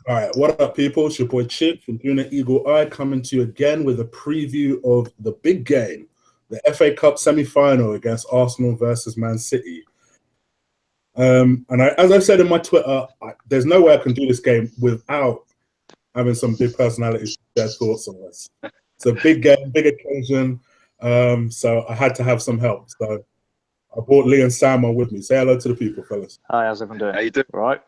All right, what up, people? It's your boy Chip from Gooner Eagle Eye coming to you again with a preview of the big game, the FA Cup semi-final against Arsenal versus Man City. As I said in my Twitter, there's no way I can do this game without having some big personalities share thoughts on this. It's a big game, big occasion, so I had to have some help. So I brought Lee and Sam on with me. Say hello to the people, fellas. Hi, how's everyone doing? How you doing? All right.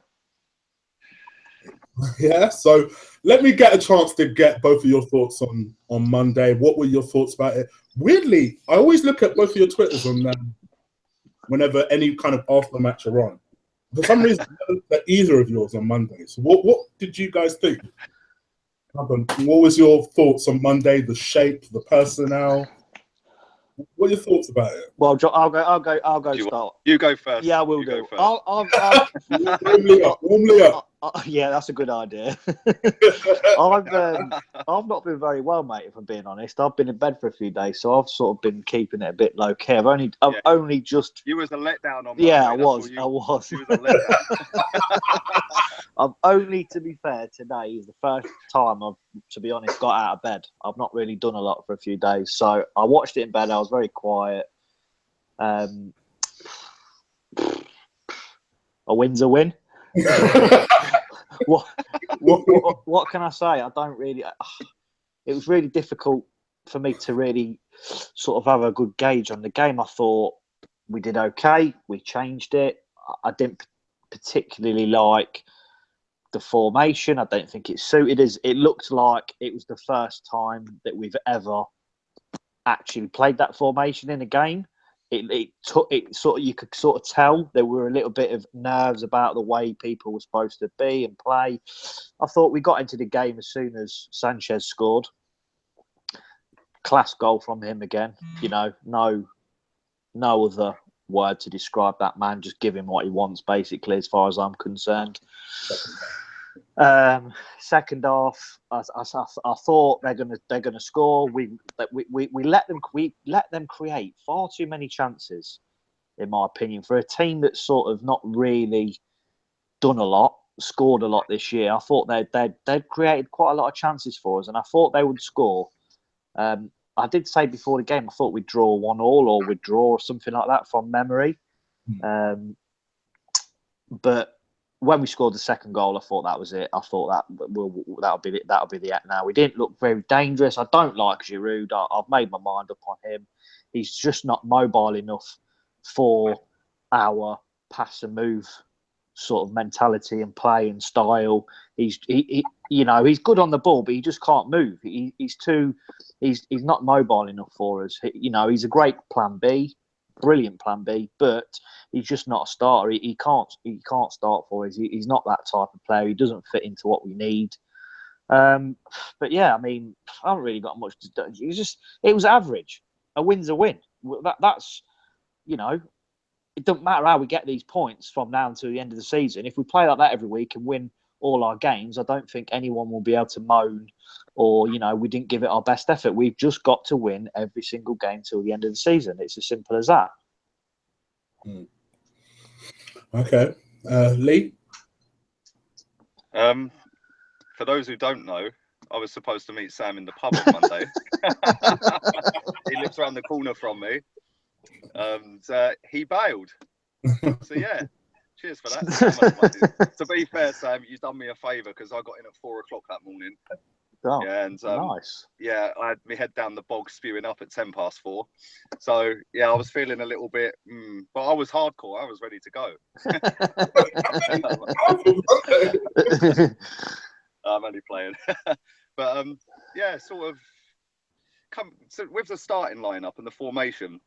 Yeah, so let me get a chance to get both of your thoughts on Monday. What were your thoughts about it? Weirdly, I always look at both of your Twitters on whenever any kind of after match are on. For some reason, that either of yours on Monday. So what did you guys think? What was your thoughts on Monday? The shape, the personnel. What are your thoughts about it? Well, I'll go start. You go first. Yeah, I will do. Warmly up. Yeah, that's a good idea. I've not been very well, mate. If I'm being honest, I've been in bed for a few days, so I've sort of been keeping it a bit low key. I've only just. You was a letdown on Monday. Yeah, I was. You was a letdown. I've only, to be fair, today is the first time I've, to be honest, got out of bed. I've not really done a lot for a few days, so I watched it in bed. I was very quiet. A win's a win. What can I say? I don't really. It was really difficult for me to really sort of have a good gauge on the game. I thought we did okay. We changed it. I didn't particularly like the formation. I don't think it suited us. It looked like it was the first time that we've ever actually played that formation in a game. It sort of, you could sort of tell there were a little bit of nerves about the way people were supposed to be and play. I thought we got into the game as soon as Sanchez scored. Class goal from him again. You know, no other word to describe that man. Just give him what he wants, basically, as far as I'm concerned. Second half, I thought they're gonna score. We let them create far too many chances, in my opinion, for a team that's sort of not really done a lot, scored a lot this year. I thought they'd created quite a lot of chances for us, and I thought they would score. I did say before the game I thought we'd draw 1-1 or we'd draw or something like that from memory, but when we scored the second goal, I thought that was it. I thought that'll be the act now. We didn't look very dangerous. I don't like Giroud. I've made my mind up on him. He's just not mobile enough for our pass and move sort of mentality and play and style. He's good on the ball, but he just can't move. He's not mobile enough for us. He's a great plan B. Brilliant plan B, but he's just not a starter. He can't start for us. He's not that type of player. He doesn't fit into what we need. But yeah, I mean, I haven't really got much to do. It was average. A win's a win. That's it doesn't matter how we get these points from now until the end of the season. If we play like that every week and win all our games, I don't think anyone will be able to moan or, we didn't give it our best effort. We've just got to win every single game till the end of the season. It's as simple as that. Okay. Lee? For those who don't know, I was supposed to meet Sam in the pub on Monday. He lives around the corner from me. And he bailed. So, yeah. Cheers for that. To be fair, Sam, you've done me a favour because I got in at 4 o'clock that morning. Oh, yeah, and nice. Yeah, I had my head down the bog spewing up at 4:10. So, yeah, I was feeling a little bit, but I was hardcore. I was ready to go. I'm only playing. But, yeah, sort of, so with the starting lineup and the formation,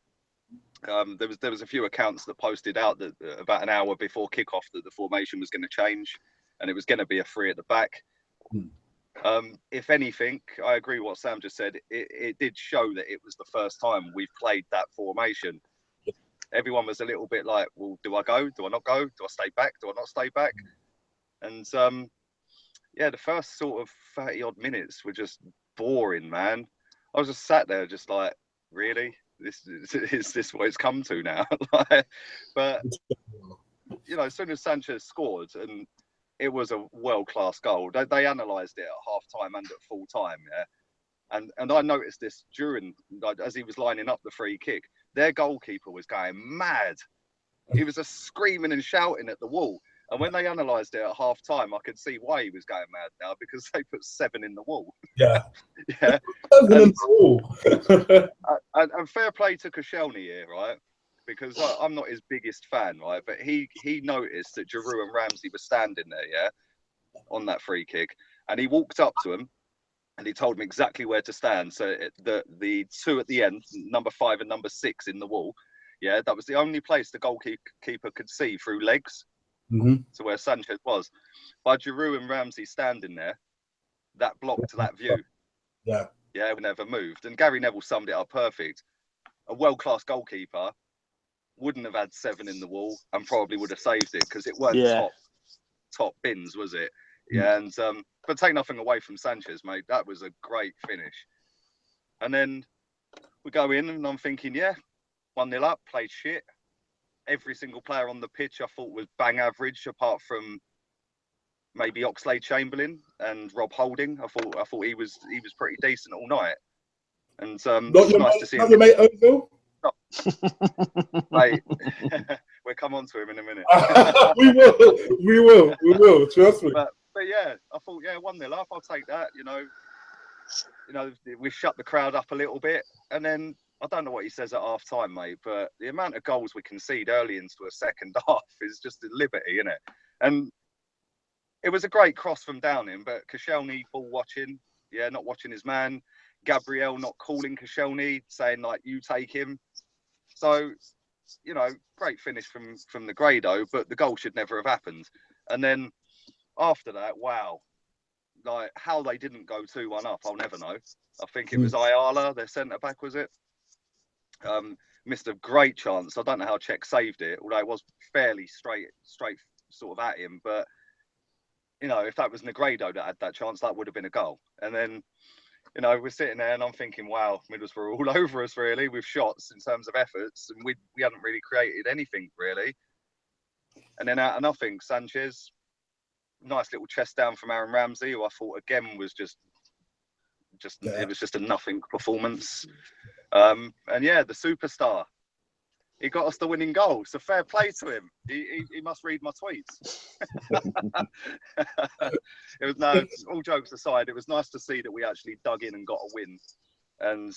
there was a few accounts that posted out that about an hour before kickoff that the formation was going to change and it was going to be a 3 at the back. If anything, I agree with what Sam just said. It did show that it was the first time we've played that formation. Everyone was a little bit like, well, do I go? Do I not go? Do I stay back? Do I not stay back? And yeah, the first sort of 30 odd minutes were just boring, man. I was just sat there just like, really? Is this what it's come to now? But, as soon as Sanchez scored, and it was a world-class goal. They analysed it at half-time and at full-time, yeah. And I noticed this during, like, as he was lining up the free kick, their goalkeeper was going mad. He was just screaming and shouting at the wall. And when they analysed it at half-time, I could see why he was going mad now, because they put 7 in the wall. Yeah. Yeah. 7 in the wall. And fair play to Koscielny here, right? Because I'm not his biggest fan, right? But he noticed that Giroud and Ramsey were standing there, yeah, on that free kick. And he walked up to him and he told him exactly where to stand. So the 2 at the end, number 5 and number 6 in the wall, yeah, that was the only place the goalkeeper could see through legs to where Sanchez was. By Giroud and Ramsey standing there, that blocked that view. Yeah. Yeah, we never moved. And Gary Neville summed it up perfect. A world-class goalkeeper wouldn't have had 7 in the wall and probably would have saved it, because it weren't top bins, was it? Yeah, and but take nothing away from Sanchez, mate. That was a great finish. And then we go in and I'm thinking, yeah, 1-0 up, played shit. Every single player on the pitch I thought was bang average, apart from maybe Oxlade-Chamberlain and Rob Holding. I thought he was pretty decent all night. And it's nice to see him. Not your mate Ozil? Mate, we'll come on to him in a minute. we will. Trust me. But yeah, I thought, yeah, 1-0 up, I'll take that. You know, we shut the crowd up a little bit, and then I don't know what he says at half time, mate, but the amount of goals we concede early into a second half is just a liberty, isn't it? And it was a great cross from Downing, but Koscielny ball watching, yeah, not watching his man. Gabriel not calling Koscielny, saying like, you take him. So, you know, great finish from the Grado, but the goal should never have happened. And then after that, wow, like how they didn't go 2-1 up, I'll never know. I think it was Ayala, their centre back, was it? Missed a great chance. I don't know how Czech saved it, although it was fairly straight sort of at him. But you know, if that was Negredo that had that chance, that would have been a goal. And then, you know, we're sitting there and I'm thinking, wow, Middlesbrough all over us really with shots in terms of efforts, and we hadn't really created anything really. And then out of nothing, Sanchez, nice little chest down from Aaron Ramsey, who I thought again was just it was just a nothing performance. And yeah, the superstar, he got us the winning goal. So fair play to him. He must read my tweets. It was, no, all jokes aside, it was nice to see that we actually dug in and got a win. And,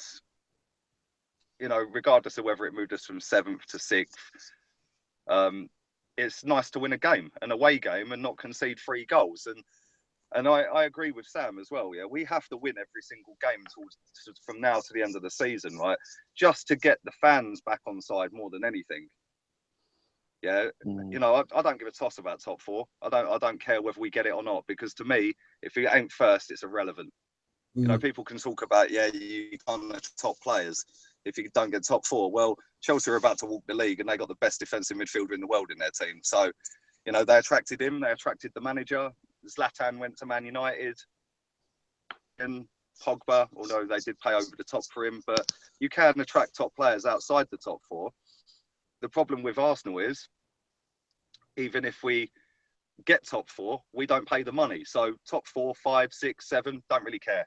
you know, regardless of whether it moved us from 7th to 6th, it's nice to win a game, an away game, and not concede 3 goals. And I agree with Sam as well. Yeah, we have to win every single game from now to the end of the season, right? Just to get the fans back on side more than anything. Yeah, you know, I don't give a toss about top 4. I don't care whether we get it or not, because to me, if it ain't first, it's irrelevant. You know, people can talk about, yeah, you can't let top players if you don't get top 4. Well, Chelsea are about to walk the league and they got the best defensive midfielder in the world in their team. So, you know, they attracted him, they attracted the manager. Zlatan went to Man United, and Pogba, although they did play over the top for him, but you can attract top players outside the top 4. The problem with Arsenal is, even if we get top 4, we don't pay the money. So top 4, 5, 6, 7, don't really care.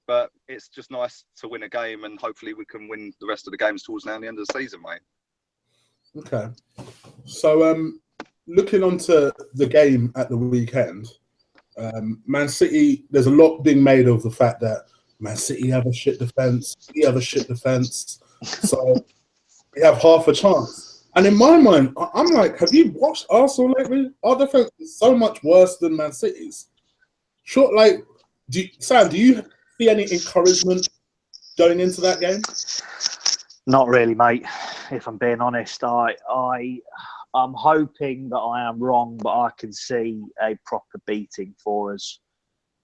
But it's just nice to win a game, and hopefully we can win the rest of the games towards now the end of the season, mate. Okay. So, looking onto the game at the weekend, Man City, there's a lot being made of the fact that Man City have a shit defence, we have a shit defence, so we have half a chance. And in my mind, I'm like, have you watched Arsenal lately? Our defence is so much worse than Man City's. Sure, like, Sam, do you see any encouragement going into that game? Not really, mate. If I'm being honest, I'm hoping that I am wrong, but I can see a proper beating for us.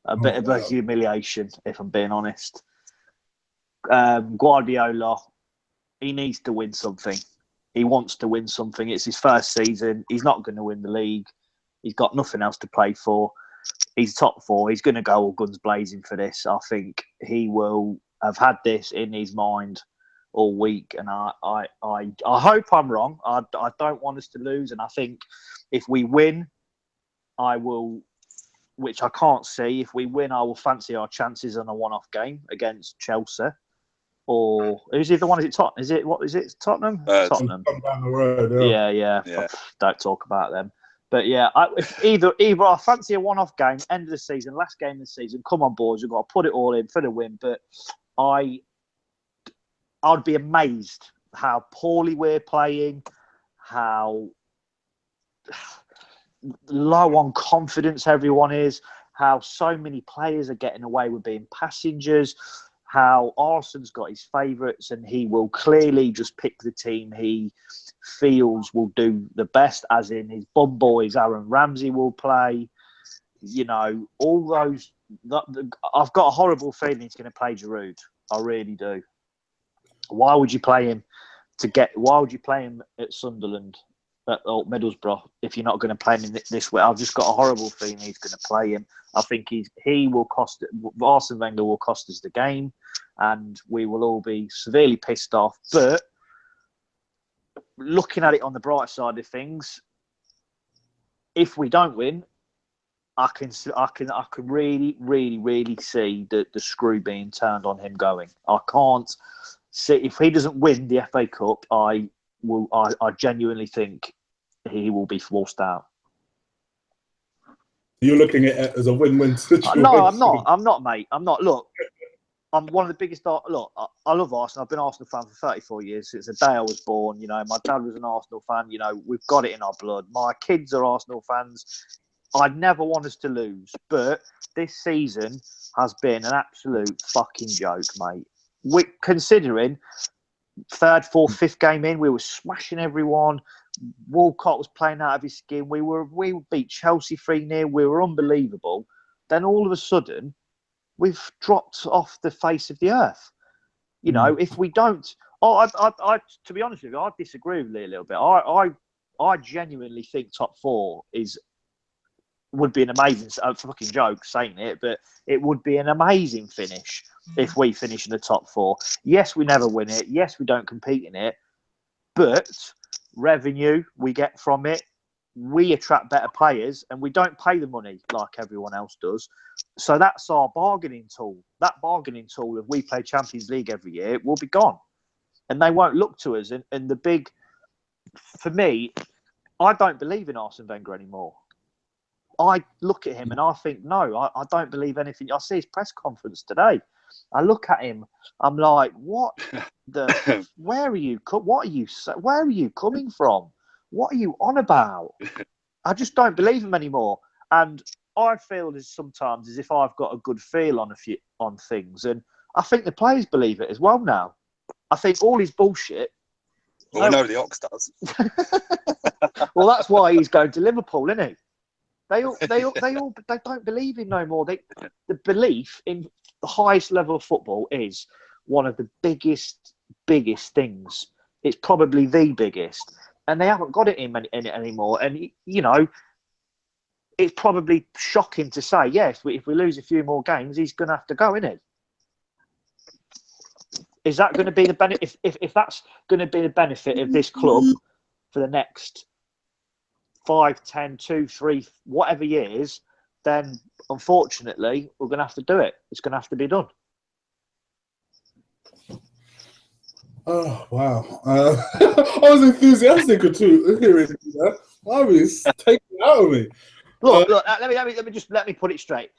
A bit of a humiliation, if I'm being honest. Guardiola, he needs to win something. He wants to win something. It's his first season. He's not going to win the league. He's got nothing else to play for. He's top 4. He's going to go all guns blazing for this. I think he will have had this in his mind all week, and I hope I'm wrong. I don't want us to lose, and I think if we win I will, which I can't see. If we win, I will fancy our chances on a one-off game against Chelsea. Or who's the one? Is it Tottenham? Is it what? Is it Tottenham? Tottenham. Come down the road. Yeah. Don't talk about them. But yeah, either I fancy a one-off game, end of the season, last game of the season. Come on, boys, we've got to put it all in for the win. But I'd be amazed how poorly we're playing, how low on confidence everyone is, how so many players are getting away with being passengers, how Arsenal's got his favourites and he will clearly just pick the team he feels will do the best, as in his bum boys, Aaron Ramsey will play. You know, all those. I've got a horrible feeling he's going to play Giroud. I really do. Why would you play him Why would you play him at Sunderland, at Middlesbrough, if you're not going to play him in this way? I've just got a horrible feeling he's going to play him. I think he will cost. Arsene Wenger will cost us the game, and we will all be severely pissed off. But looking at it on the bright side of things, if we don't win, I can really, really, really see the screw being turned on him going. I can't see if he doesn't win the FA Cup. I genuinely think he will be forced out. You're looking at it as a win-win situation. No, I'm not, mate. I'm not. Look, I'm one of the biggest. Look, I love Arsenal. I've been an Arsenal fan for 34 years. Since the day I was born. You know, my dad was an Arsenal fan. You know, we've got it in our blood. My kids are Arsenal fans. I'd never want us to lose, but this season has been an absolute fucking joke, mate. Considering third, fourth, fifth game in, we were smashing everyone. Walcott was playing out of his skin. We beat Chelsea 3-0. We were unbelievable. Then all of a sudden, we've dropped off the face of the earth. You know, if we don't, to be honest with you, I disagree with Lee a little bit. I genuinely think top four would be an amazing, fucking joke saying it, but it would be an amazing finish if we finish in the top four. Yes, we never win it. Yes, we don't compete in it, but revenue we get from it, we attract better players, and we don't pay the money like everyone else does. So that's our bargaining tool. That bargaining tool, if we play Champions League every year, will be gone, and they won't look to us. And the big, for me, I don't believe in Arsene Wenger anymore. I look at him and I think, no, I don't believe anything. I see his press conference today. I look at him. I'm like, what the? Where are you? Where are you coming from? What are you on about? I just don't believe him anymore. And I feel sometimes as if I've got a good feel on things, and I think the players believe it as well now. I think all his bullshit. Well, we know the Ox does. Well, that's why he's going to Liverpool, isn't he? They don't believe him no more. The belief in the highest level of football is one of the biggest things. It's probably the biggest, and they haven't got it in it anymore. And you know, it's probably shocking to say, yes, if we lose a few more games, he's going to have to go, isn't he? Is that going to be the benefit? If that's going to be the benefit of this club for the next 5, 10, 2, 3, whatever years, then unfortunately we're going to have to do it. It's going to have to be done. Oh wow! I was enthusiastic too. Hearing that, I was taken out of me. Look. Let me put it straight.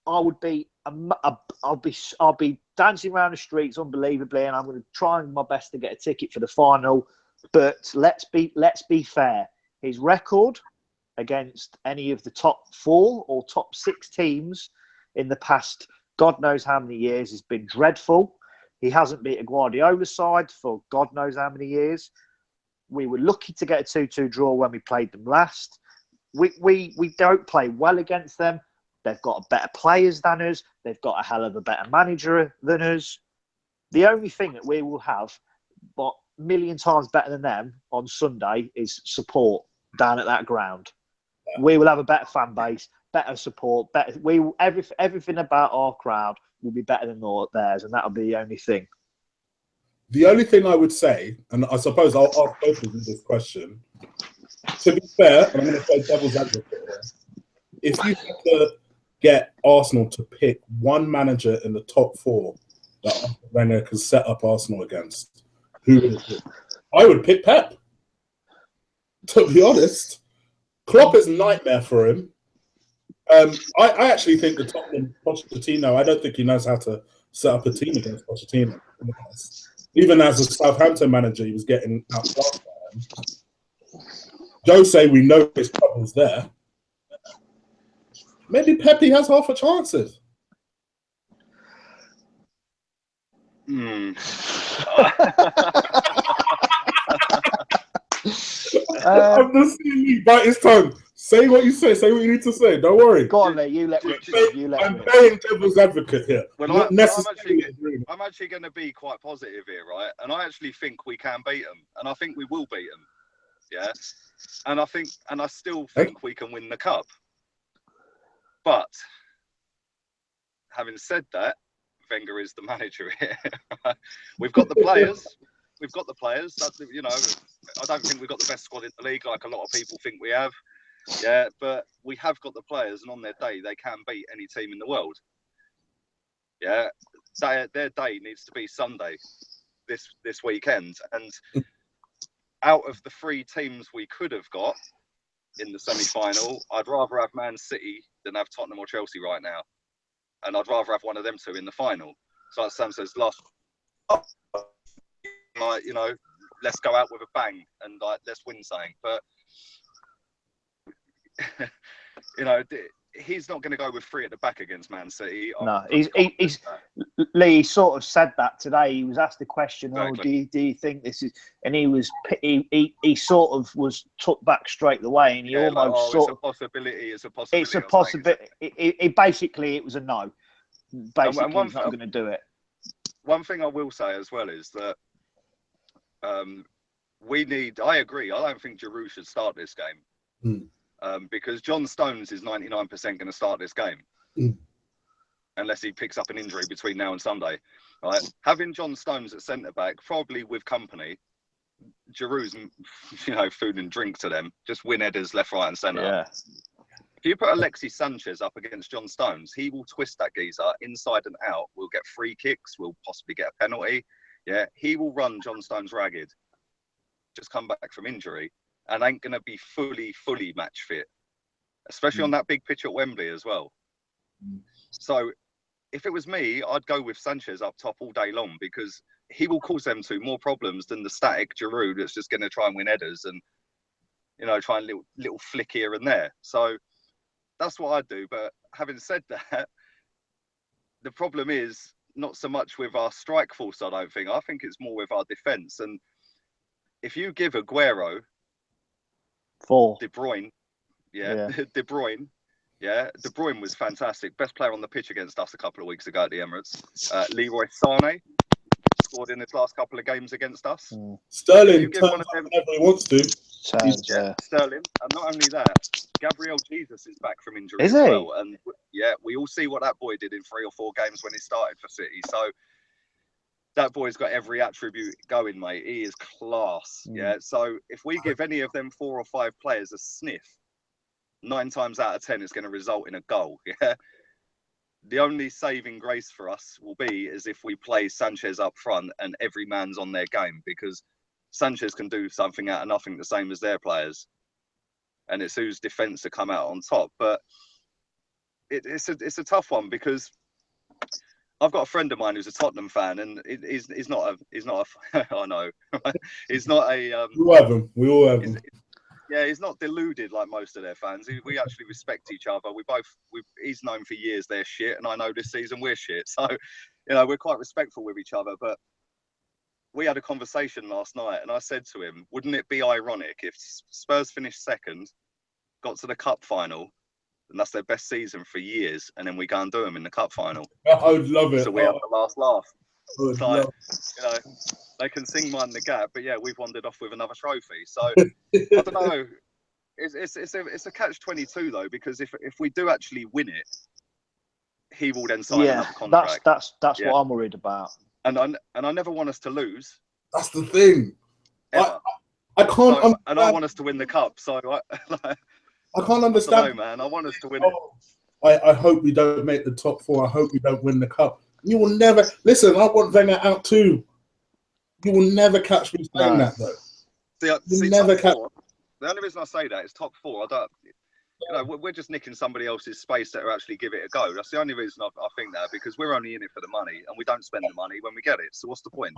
I'll be dancing around the streets unbelievably, and I'm going to try my best to get a ticket for the final. But let's be fair. His record against any of the top 4 or top 6 teams in the past, God knows how many years, has been dreadful. He hasn't beat a Guardiola side for God knows how many years. We were lucky to get a 2-2 draw when we played them last. We don't play well against them. They've got better players than us. They've got a hell of a better manager than us. The only thing that we will have, but a million times better than them on Sunday, is support down at that ground. We will have a better fan base, better support, everything about our crowd will be better than theirs, and that'll be the only thing. The only thing I would say, and I suppose I'll ask both of you this question. To be fair, and I'm going to play devil's advocate here, if you had to get Arsenal to pick one manager in the top 4 that Wenger can set up Arsenal against, who would it be? I would pick Pep. To be honest, Klopp is a nightmare for him. I actually think the Tottenham Pochettino, I don't think he knows how to set up a team against Pochettino. Even as a Southampton manager, he was getting outclassed by him. Jose, we know his troubles there. Maybe Pepe has half a chance. I'm just seeing you bite his tongue. Say what you say. Say what you need to say. Don't worry. Go on, you let me. I'm playing devil's advocate here. I'm actually going to be quite positive here, right? And I actually think we can beat them, and I think we will beat them. Yeah, and I still think we can win the cup. But having said that, Wenger is the manager here. We've got the players. You know, I don't think we've got the best squad in the league, like a lot of people think we have. Yeah, but we have got the players, and on their day, they can beat any team in the world. Yeah, their day needs to be Sunday, this weekend. And out of the 3 teams we could have got in the semi-final, I'd rather have Man City than have Tottenham or Chelsea right now, and I'd rather have one of them 2 in the final. So like Sam says, like, you know, let's go out with a bang and like let's win something. But you know, he's not going to go with 3 at the back against Man City. No, Lee sort of said that today. He was asked the question, exactly. do you think this is? And he sort of was took back straight away, and he almost it's a possibility. It's a possibility. It's a possibility. Basically, it was a no. Basically, he's not going to do it. One thing I will say as well is that I agree. I don't think Giroud should start this game. Because John Stones is 99% going to start this game. Unless he picks up an injury between now and Sunday. Right? Having John Stones at centre-back, probably with company, Giroud's, you know, food and drink to them. Just win headers left, right and centre. Yeah. If you put Alexis Sanchez up against John Stones, he will twist that geezer inside and out. We'll get free kicks. We'll possibly get a penalty. Yeah, he will run John Stones ragged. Just come back from injury and ain't going to be fully match fit, especially on that big pitch at Wembley as well. So if it was me, I'd go with Sanchez up top all day long, because he will cause them 2 more problems than the static Giroud that's just going to try and win headers and, you know, try and little flick here and there. So that's what I'd do. But having said that, the problem is not so much with our strike force, I don't think. I think it's more with our defence. And if you give Aguero 4. De Bruyne, De Bruyne was fantastic. Best player on the pitch against us a couple of weeks ago at the Emirates. Leroy Sané scored in his last couple of games against us. Sterling turns up whenever he wants to. Sterling. And not only that, Gabriel Jesus is back from injury as well. And yeah, we all see what that boy did in 3 or 4 games when he started for City. So that boy's got every attribute going, mate. He is class. Yeah. So if we give any of them 4 or 5 players a sniff, 9 times out of 10 it's going to result in a goal. Yeah. The only saving grace for us will be is if we play Sanchez up front and every man's on their game, because Sanchez can do something out of nothing the same as their players. And it's whose defence to come out on top. But it's a tough one, because I've got a friend of mine who's a Tottenham fan, and he's not a I know, he's not a. We all have them. Yeah, he's not deluded like most of their fans. We actually respect each other. He's known for years they're shit, and I know this season we're shit. So, you know, we're quite respectful with each other. But we had a conversation last night, and I said to him, wouldn't it be ironic if Spurs finished 2nd, got to the cup final, and that's their best season for years, and then we go and do them in the cup final? I would love it. So we have the last laugh. It's like, you know, they can sing Mind the Gap, but yeah, we've wandered off with another trophy. So I don't know. It's a catch-22 though, because if we do actually win it, he will then sign another contract. That's what I'm worried about. And I never want us to lose. That's the thing. I can't. And I want us to win the cup. So I can't I understand. don't know, man. I want us to win it. I hope we don't make the top 4. I hope we don't win the cup. You will never listen. I want Wenger out too. You will never catch me saying that though. See, never top 4. The only reason I say that is top 4. I don't. You know, we're just nicking somebody else's space that will actually give it a go. That's the only reason I think that, because we're only in it for the money and we don't spend the money when we get it. So what's the point?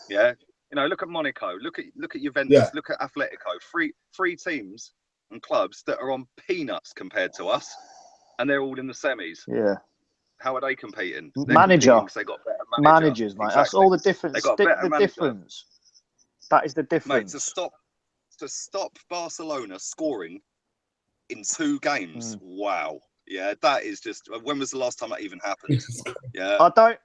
Yeah. You know, look at Monaco. Look at Juventus. Yeah. Look at Atletico. Three teams and clubs that are on peanuts compared to us, and they're all in the semis. Yeah. How are they competing? Manager. They got better managers, mate. Exactly. That's all the difference. They got better manager. Difference. That is the difference. Mate, to stop Barcelona scoring in 2 games. Wow. Yeah, that is just. When was the last time that even happened? Yeah. I don't.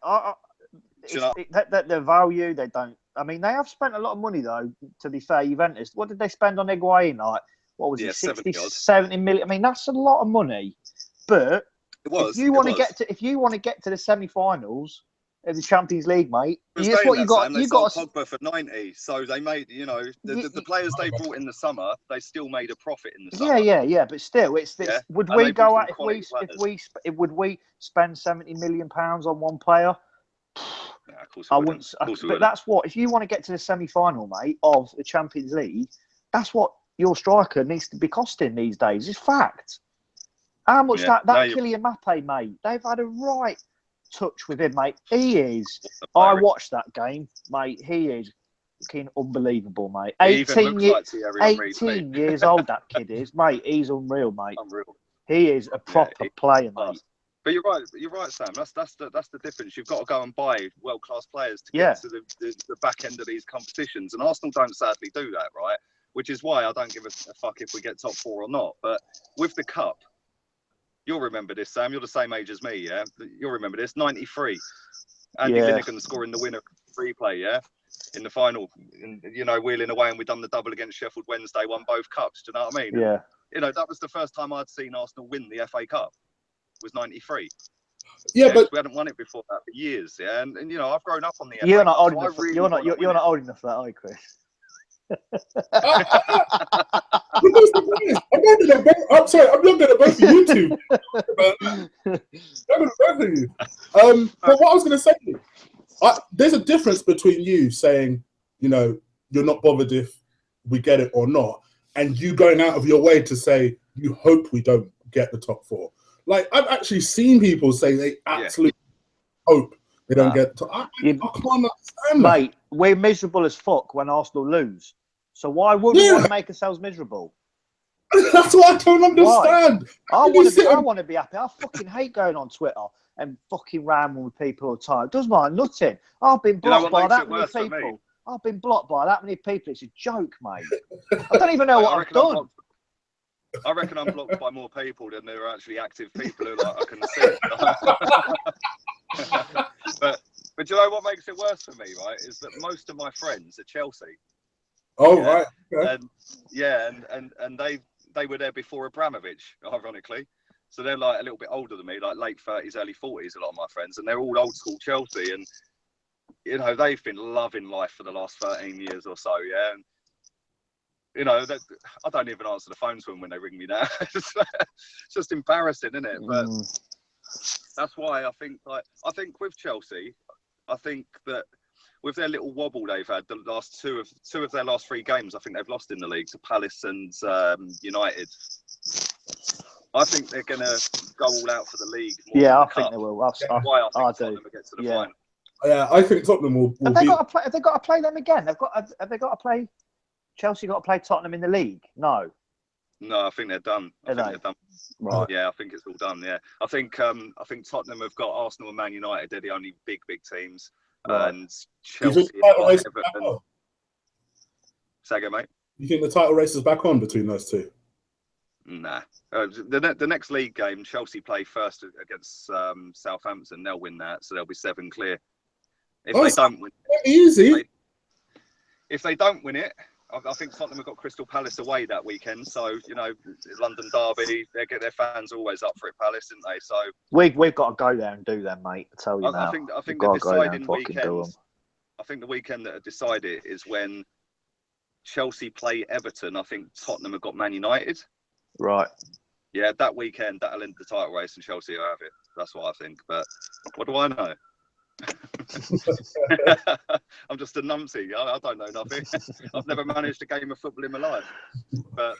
The value they don't. I mean, they have spent a lot of money though. To be fair, Juventus. What did they spend on Higuain? Like, what was it? 70 million. I mean, that's a lot of money. But if you want to get to the semi-finals of the Champions League, mate, that's what you got. Sam, you got Pogba for 90, so they made, you know, the players they brought in the summer, they still made a profit in the summer. Yeah. But still, would we go out would we spend 70 million pounds on one player? Yeah, of course I wouldn't. But that's what, if you want to get to the semi-final, mate, of the Champions League, that's what your striker needs to be costing these days. It's fact. How much that Kylian Mbappe, mate? They've had a right touch with him, mate. He is. I watched that game, mate. He is fucking unbelievable, mate. 18 years old, that kid is, mate. He's unreal, mate. Unreal. He is a proper player, mate. But you're right, Sam. That's the difference. You've got to go and buy world-class players to get to the back end of these competitions, and Arsenal don't sadly do that, right? Which is why I don't give a fuck if we get top 4 or not. But with the cup, you'll remember this, Sam. You're the same age as me, yeah? You'll remember this. 93. Andy Linegan scoring the winner replay, yeah? In the final, you know, wheeling away, and we done the double against Sheffield Wednesday, won both cups. Do you know what I mean? Yeah. And, you know, that was the first time I'd seen Arsenal win the FA Cup. Was 93. Yeah, but we hadn't won it before that for years. Yeah, and you know, I've grown up on the. You're FA not Cup, old so enough. really You're not old enough for that, are you, Chris? I'm sorry, I'm not going to both of you two. I'm going to both of you. But what I was going to say, there's a difference between you saying, you know, you're not bothered if we get it or not, and you going out of your way to say you hope we don't get the top 4. Like, I've actually seen people say they absolutely hope they don't get. I can't understand that. Mate, we're miserable as fuck when Arsenal lose. So why would we want to make ourselves miserable? That's what I don't understand. I want to be happy. I fucking hate going on Twitter and fucking rambling with people all the time. It does my nothing. I've been blocked by that many people. I've been blocked by that many people. It's a joke, mate. I don't even know what I've done. I reckon I'm blocked by more people than there are actually active people who I can see. but you know what makes it worse for me, right? Is that most of my friends are Chelsea. Oh, right. Okay. And they were there before Abramovich, ironically. So they're like a little bit older than me, like late 30s, early 40s, a lot of my friends, and they're all old school Chelsea. And, you know, they've been loving life for the last 13 years or so, yeah. And, you know, I don't even answer the phone to them when they ring me now. It's just embarrassing, isn't it? But that's why I think with Chelsea, I think that with their little wobble they've had, the last two of their last 3 games, I think they've lost in the league to Palace and United. I think they're going to go all out for the league. I think they will. That's why I think Tottenham will get to the final. Yeah, I think Tottenham will. Have they got to play them again? Have they got to play? Chelsea got to play Tottenham in the league? No. No, I think they're done. I think they're done. Right. Yeah, I think it's all done. Yeah, I think Tottenham have got Arsenal and Man United. They're the only big teams. Right. And Chelsea. Everton. Say again, mate. You think the title race is back on between those two? Nah. The next league game, Chelsea play first against Southampton. They'll win that, so they'll be 7 clear. If they don't win, easy. If they don't win it, I think Tottenham have got Crystal Palace away that weekend. So, you know, London derby, their fans are always up for it, Palace, aren't they? So we've got to go there and do them, mate. I tell you now. I think the deciding weekend. I think the weekend that decide it is when Chelsea play Everton. I think Tottenham have got Man United. Right. Yeah, that weekend, that'll end the title race and Chelsea will have it. That's what I think. But what do I know? I'm just a numpty. I don't know nothing. I've never managed a game of football in my life. But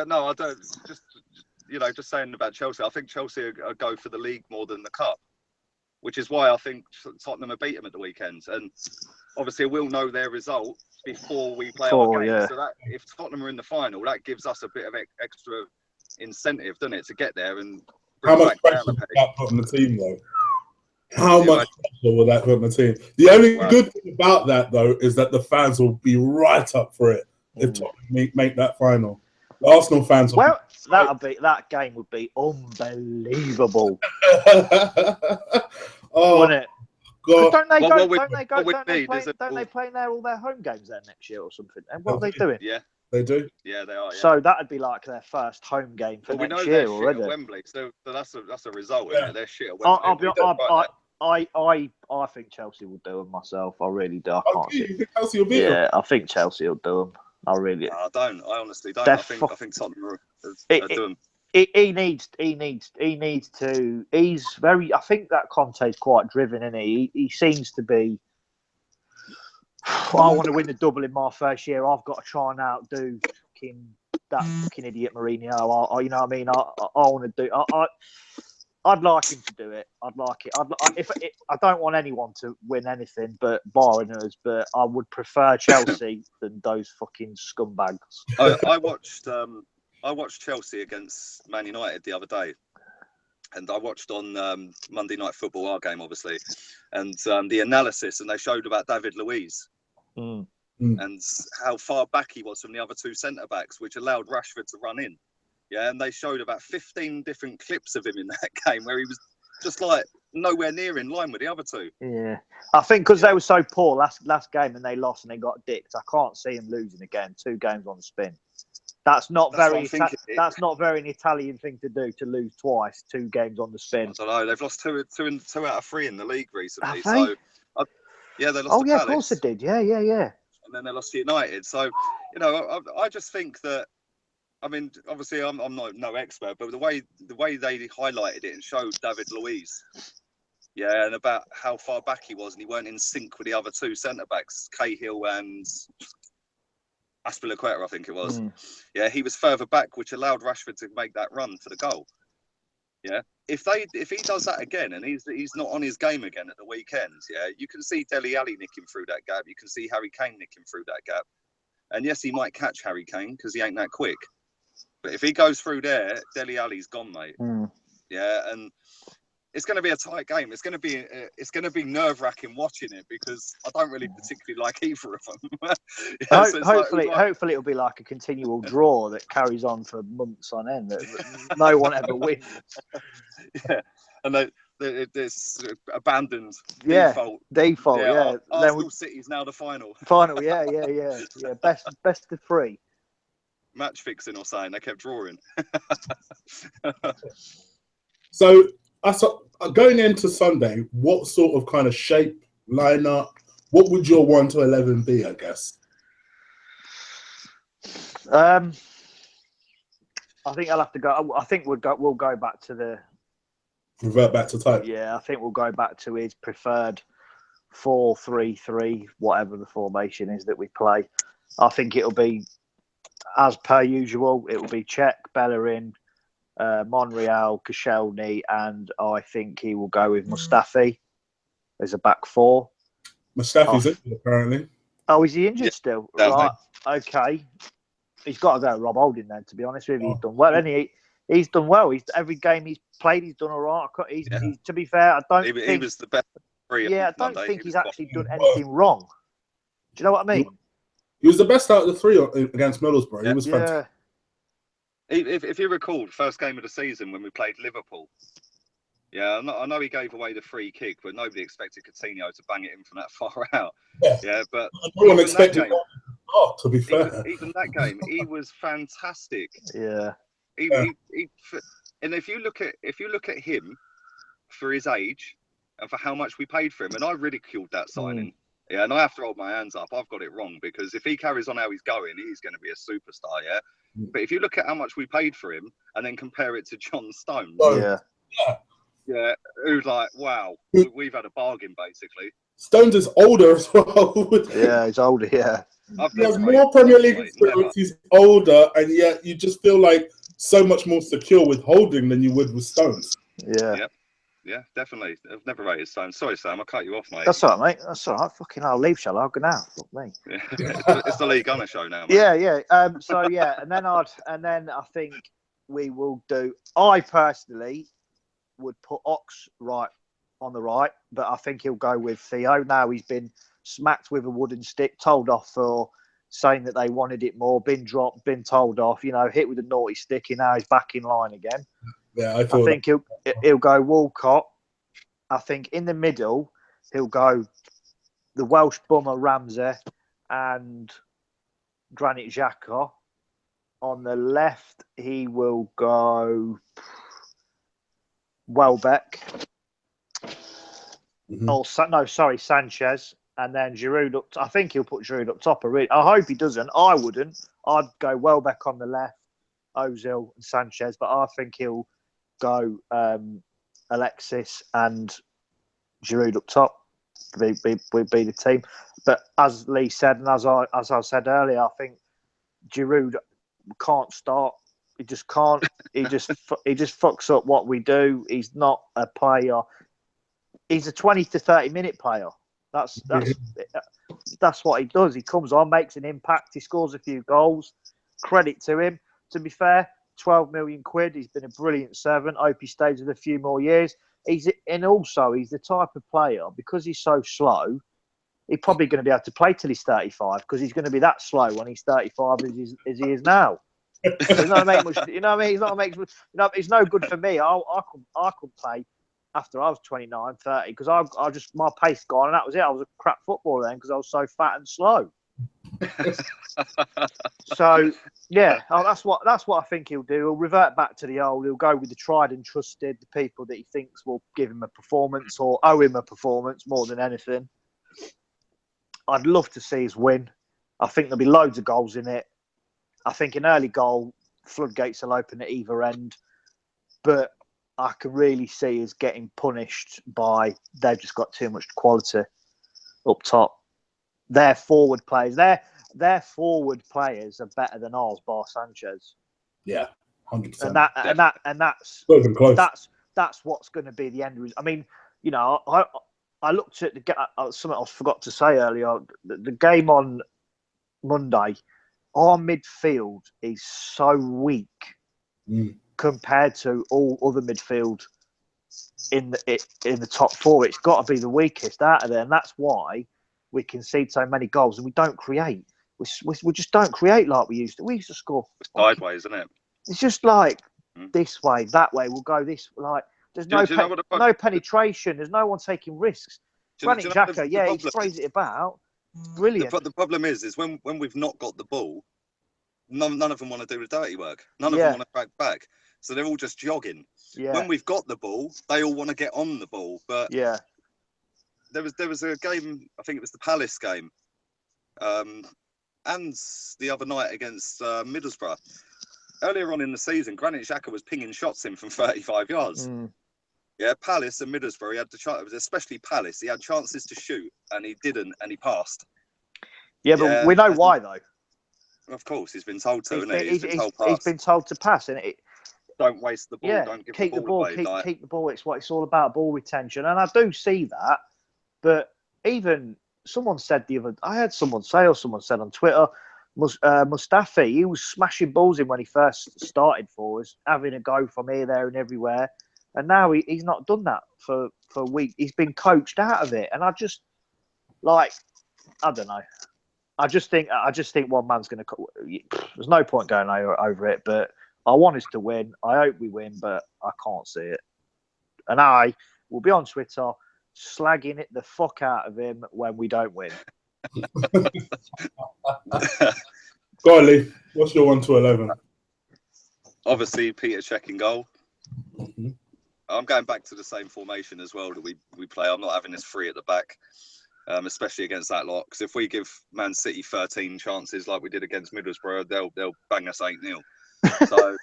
no, I don't. Just saying about Chelsea, I think Chelsea are go for the league more than the cup, which is why I think Tottenham are beat them at the weekends. And obviously, we'll know their result before we play our game. Yeah. So that if Tottenham are in the final, that gives us a bit of extra incentive, doesn't it, to get there and how much pressure will that put on the team, though? How much pressure will that put on the team? The only good thing about that, though, is that the fans will be right up for it if Tottenham make that final. The Arsenal fans will that game would be unbelievable. Wouldn't it? God. Don't they play now all their home games there next year or something? And what are they doing? Yeah. They do. Yeah, they are. Yeah. So that'd be like their first home game for next year already. At Wembley, so that's a result, isn't it? They're shit at Wembley. I think Chelsea will do them myself. I really do. I can't see. You think Chelsea will beat them? Yeah, I think Chelsea will do them. I really. I don't. I honestly don't. I think Tottenham are doing. He needs to. He's very. I think that Conte's quite driven, isn't he? He seems to be. I want to win the double in my first year. I've got to try and outdo that fucking idiot Mourinho. You know what I mean? I want to do. I'd like him to do it. I'd like it. I don't want anyone to win anything, but barring us. But I would prefer Chelsea than those fucking scumbags. I watched Chelsea against Man United the other day, and I watched on Monday Night Football, our game, obviously, and the analysis, and they showed about David Luiz and how far back he was from the other two centre-backs, which allowed Rashford to run in. Yeah, and they showed about 15 different clips of him in that game where he was just like nowhere near in line with the other two. Yeah, I think because they were so poor last game and they lost and they got dicked. I can't see him losing again. 2 games on the spin. That's not very an Italian thing to do, to lose twice, 2 games on the spin. I don't know. They've lost two out of 3 in the league recently. Have they? Yeah, they lost to Palace. Of course they did. Yeah. And then they lost to United. So, I just think that. I mean, obviously, I'm no expert, but the way they highlighted it and showed David Luiz, and about how far back he was, and he weren't in sync with the other two centre backs, Cahill and Aspilicueta, I think it was. Yeah, he was further back, which allowed Rashford to make that run to the goal. Yeah, if he does that again, and he's not on his game again at the weekends, you can see Dele Alli nicking through that gap. You can see Harry Kane nicking through that gap. And yes, he might catch Harry Kane because he ain't that quick. But if he goes through there, Dele Alli's gone, mate. Yeah, and it's going to be a tight game. It's going to be nerve-wracking watching it because I don't really particularly like either of them. Hopefully it'll be like a continual draw that carries on for months on end. That no one ever wins. Yeah, and this abandoned default. Yeah. Arsenal City's now the final. Yeah. Best of 3. Match fixing or something. They kept drawing. So, going into Sunday, what sort of kind of shape, lineup, what would your 1 to 11 be, I guess? I think I'll have to go. I think we'll go back to the. Revert back to type. Yeah, I think we'll go back to his preferred 4-3-3, whatever the formation is that we play. I think it'll be, as per usual, it will be Cech, Bellerin, Monreal, Koscielny, and I think he will go with Mustafi as a back 4. Mustafi's injured, apparently. Oh, is he injured still? Right. Okay. He's got to go Rob Holding then, to be honest with you. He's done well, hasn't he? He's done well. Every game he's played, he's done all right. He's, to be fair, I don't think... He was the best. I don't think he's actually done anything wrong. Do you know what I mean? He was the best out of the 3 against Middlesbrough. He was fantastic. If you recall, the first game of the season when we played Liverpool, I know he gave away the free kick, but nobody expected Coutinho to bang it in from that far out. But no one expected that. To be fair, even that game, he was fantastic. Yeah. And if you look at him for his age and for how much we paid for him, and I ridiculed that signing. Yeah, and I have to hold my hands up. I've got it wrong because if he carries on how he's going, he's going to be a superstar, yeah? But if you look at how much we paid for him and then compare it to John Stones, yeah, who's like, wow, we've had a bargain, basically. Stones is older as well. Yeah, he's older, yeah. He has more Premier League experience, he's older, and yet you just feel like so much more secure with Holding than you would with Stones. Yeah. Yep. Yeah, definitely. I've never rated Stones. Sorry, Sam, I cut you off, mate. That's all right, mate. That's all right. Fucking hell, leave, shall I? I'll go now. Fuck me. Yeah. It's the Lee Gunner show now, mate. Yeah. So yeah, and then I think we will do. I personally would put Ox right on the right, but I think he'll go with Theo. Now he's been smacked with a wooden stick, told off for saying that they wanted it more, been dropped, been told off, hit with a naughty stick, and now he's back in line again. Yeah, I think he'll go Walcott. I think in the middle he'll go the Welsh bummer Ramsey and Granit Xhaka. On the left he will go Welbeck. Sanchez, and then Giroud up. I think he'll put Giroud up top. I hope he doesn't. I wouldn't. I'd go Welbeck on the left, Ozil and Sanchez, but I think he'll go Alexis and Giroud up top. Be the team. But as Lee said, and as I said earlier, I think Giroud can't start. He just can't. He just fucks up what we do. He's not a player. He's a 20 to 30 minute player. That's what he does. He comes on, makes an impact. He scores a few goals. Credit to him. To be fair, 12 million quid. He's been a brilliant servant. Hope he stays with a few more years. He's the type of player, because he's so slow, he's probably going to be able to play till he's 35 because he's going to be that slow when he's 35 as he is now. He's not make much. You know what I mean? He's not make much. It's no good for me. I could play after I was 29, 30 because I just my pace gone and that was it. I was a crap footballer then because I was so fat and slow. So yeah, that's what I think he'll do. He'll revert back to the old. He'll go with the tried and trusted, the people that he thinks will give him a performance or owe him a performance more than anything. I'd love to see us win. I think there'll be loads of goals in it. I think an early goal, floodgates will open at either end, but I can really see us getting punished by they've just got too much quality up top. Their forward players, their forward players are better than ours, bar Sanchez. Yeah, 100%. And that's what's going to be the end result. I mean, I looked at something I forgot to say earlier. The game on Monday, our midfield is so weak compared to all other midfield in the top four. It's got to be the weakest out of there, and that's why we concede so many goals and we don't create. We just don't create like we used to. We used to score sideways, isn't it? It's just like this way, that way. We'll go this like. There's no penetration. There's no one taking risks. Granit Xhaka, he sprays it about. Brilliant. The problem is when we've not got the ball, none of them want to do the dirty work. None of them want to track back. So they're all just jogging. Yeah. When we've got the ball, they all want to get on the ball. But there was a game, I think it was the Palace game, and the other night against Middlesbrough. Earlier on in the season, Granit Xhaka was pinging shots in from 35 yards. Yeah, Palace and Middlesbrough, he had the chance, especially Palace, he had chances to shoot and he didn't, and he passed. Yeah, but we know why though. Of course, he's been told to, he's been told to pass, and don't waste the ball. Yeah, don't give keep the ball away. Keep the ball. It's all about ball retention, and I do see that. But even someone said I heard someone say, or someone said on Twitter, Mustafi, he was smashing balls in when he first started for us, having a go from here, there, and everywhere. And now he's not done that for a week. He's been coached out of it, and I just I don't know. I just think one man's going to. There's no point going over it, but I want us to win. I hope we win, but I can't see it. And I will be on Twitter slagging it the fuck out of him when we don't win. Go on, Lee. What's your 1 to 11? Obviously, Peter Cech in goal. I'm going back to the same formation as well that we play. I'm not having this three at the back. especially against that lot. Because if we give Man City 13 chances like we did against Middlesbrough, they'll bang us 8-0. So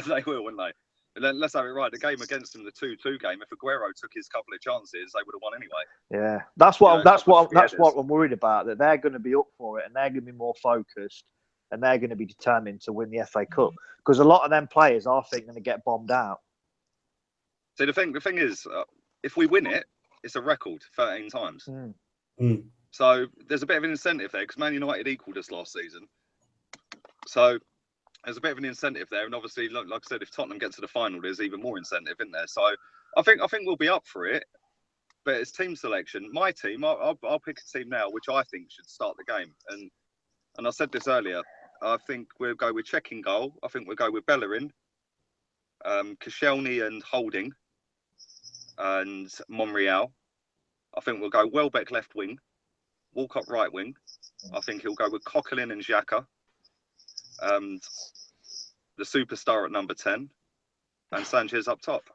they will, wouldn't they? And then let's have it right. The game against them, the 2-2 game, if Aguero took his couple of chances, they would have won anyway. Yeah, that's what I'm worried about. That they're going to be up for it, and they're going to be more focused, and they're going to be determined to win the FA Cup. Because a lot of them players, I think, going to get bombed out. So the thing is, if we win it, it's a record 13 times. So there's a bit of an incentive there because Man United equalled us last season. So there's a bit of an incentive there, and obviously, like I said, if Tottenham get to the final, there's even more incentive, isn't there? So I think we'll be up for it, but it's team selection. My team, I'll pick a team now, which I think should start the game. And I said this earlier. I think we'll go with Cech in goal. I think we'll go with Bellerin, Koscielny and Holding, and Monreal. I think we'll go Welbeck left wing, Walcott right wing. I think he'll go with Coquelin and Xhaka. And the superstar at number 10 and Sanchez up top.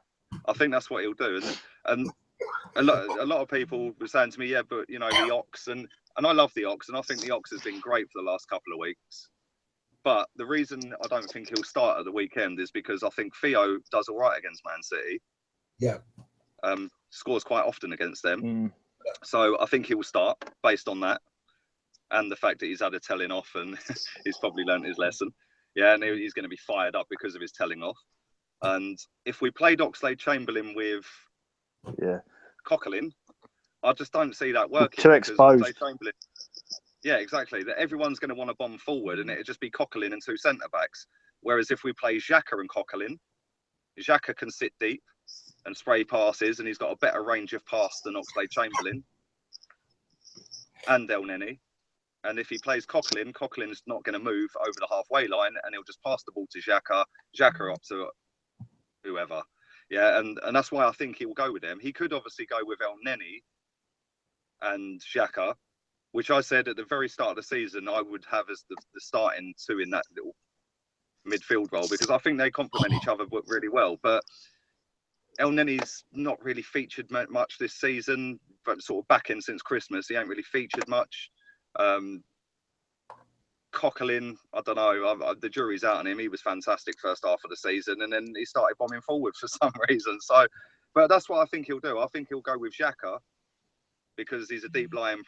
I think that's what he'll do. And a lot of people were saying to me, yeah, but, you know, the Ox, and I love the Ox, and I think the Ox has been great for the last couple of weeks. But the reason I don't think he'll start at the weekend is because I think Theo does all right against Man City. Yeah. Scores quite often against them. So I think he will start based on that. And the fact that he's had a telling off and he's probably learnt his lesson. Yeah, and he's going to be fired up because of his telling off. And if we played Oxlade-Chamberlain with Coquelin, I just don't see that working. Too exposed. Yeah, exactly. That everyone's going to want to bomb forward and it'll just be Coquelin and two centre-backs. Whereas if we play Xhaka and Coquelin, Xhaka can sit deep and spray passes and he's got a better range of pass than Oxlade-Chamberlain and El Neni. And if he plays Coquelin, Coquelin's not going to move over the halfway line and he'll just pass the ball to Xhaka up to whoever. Yeah, and that's why I think he will go with them. He could obviously go with El Neni and Xhaka, which I said at the very start of the season I would have as the starting two in that little midfield role because I think they complement each other really well. But El Neni's not really featured much this season, but sort of back in since Christmas, he ain't really featured much. Coquelin, I don't know. The jury's out on him. He was fantastic first half of the season, and then he started bombing forward for some reason. So, but that's what I think he'll do. I think he'll go with Xhaka because he's a deep lying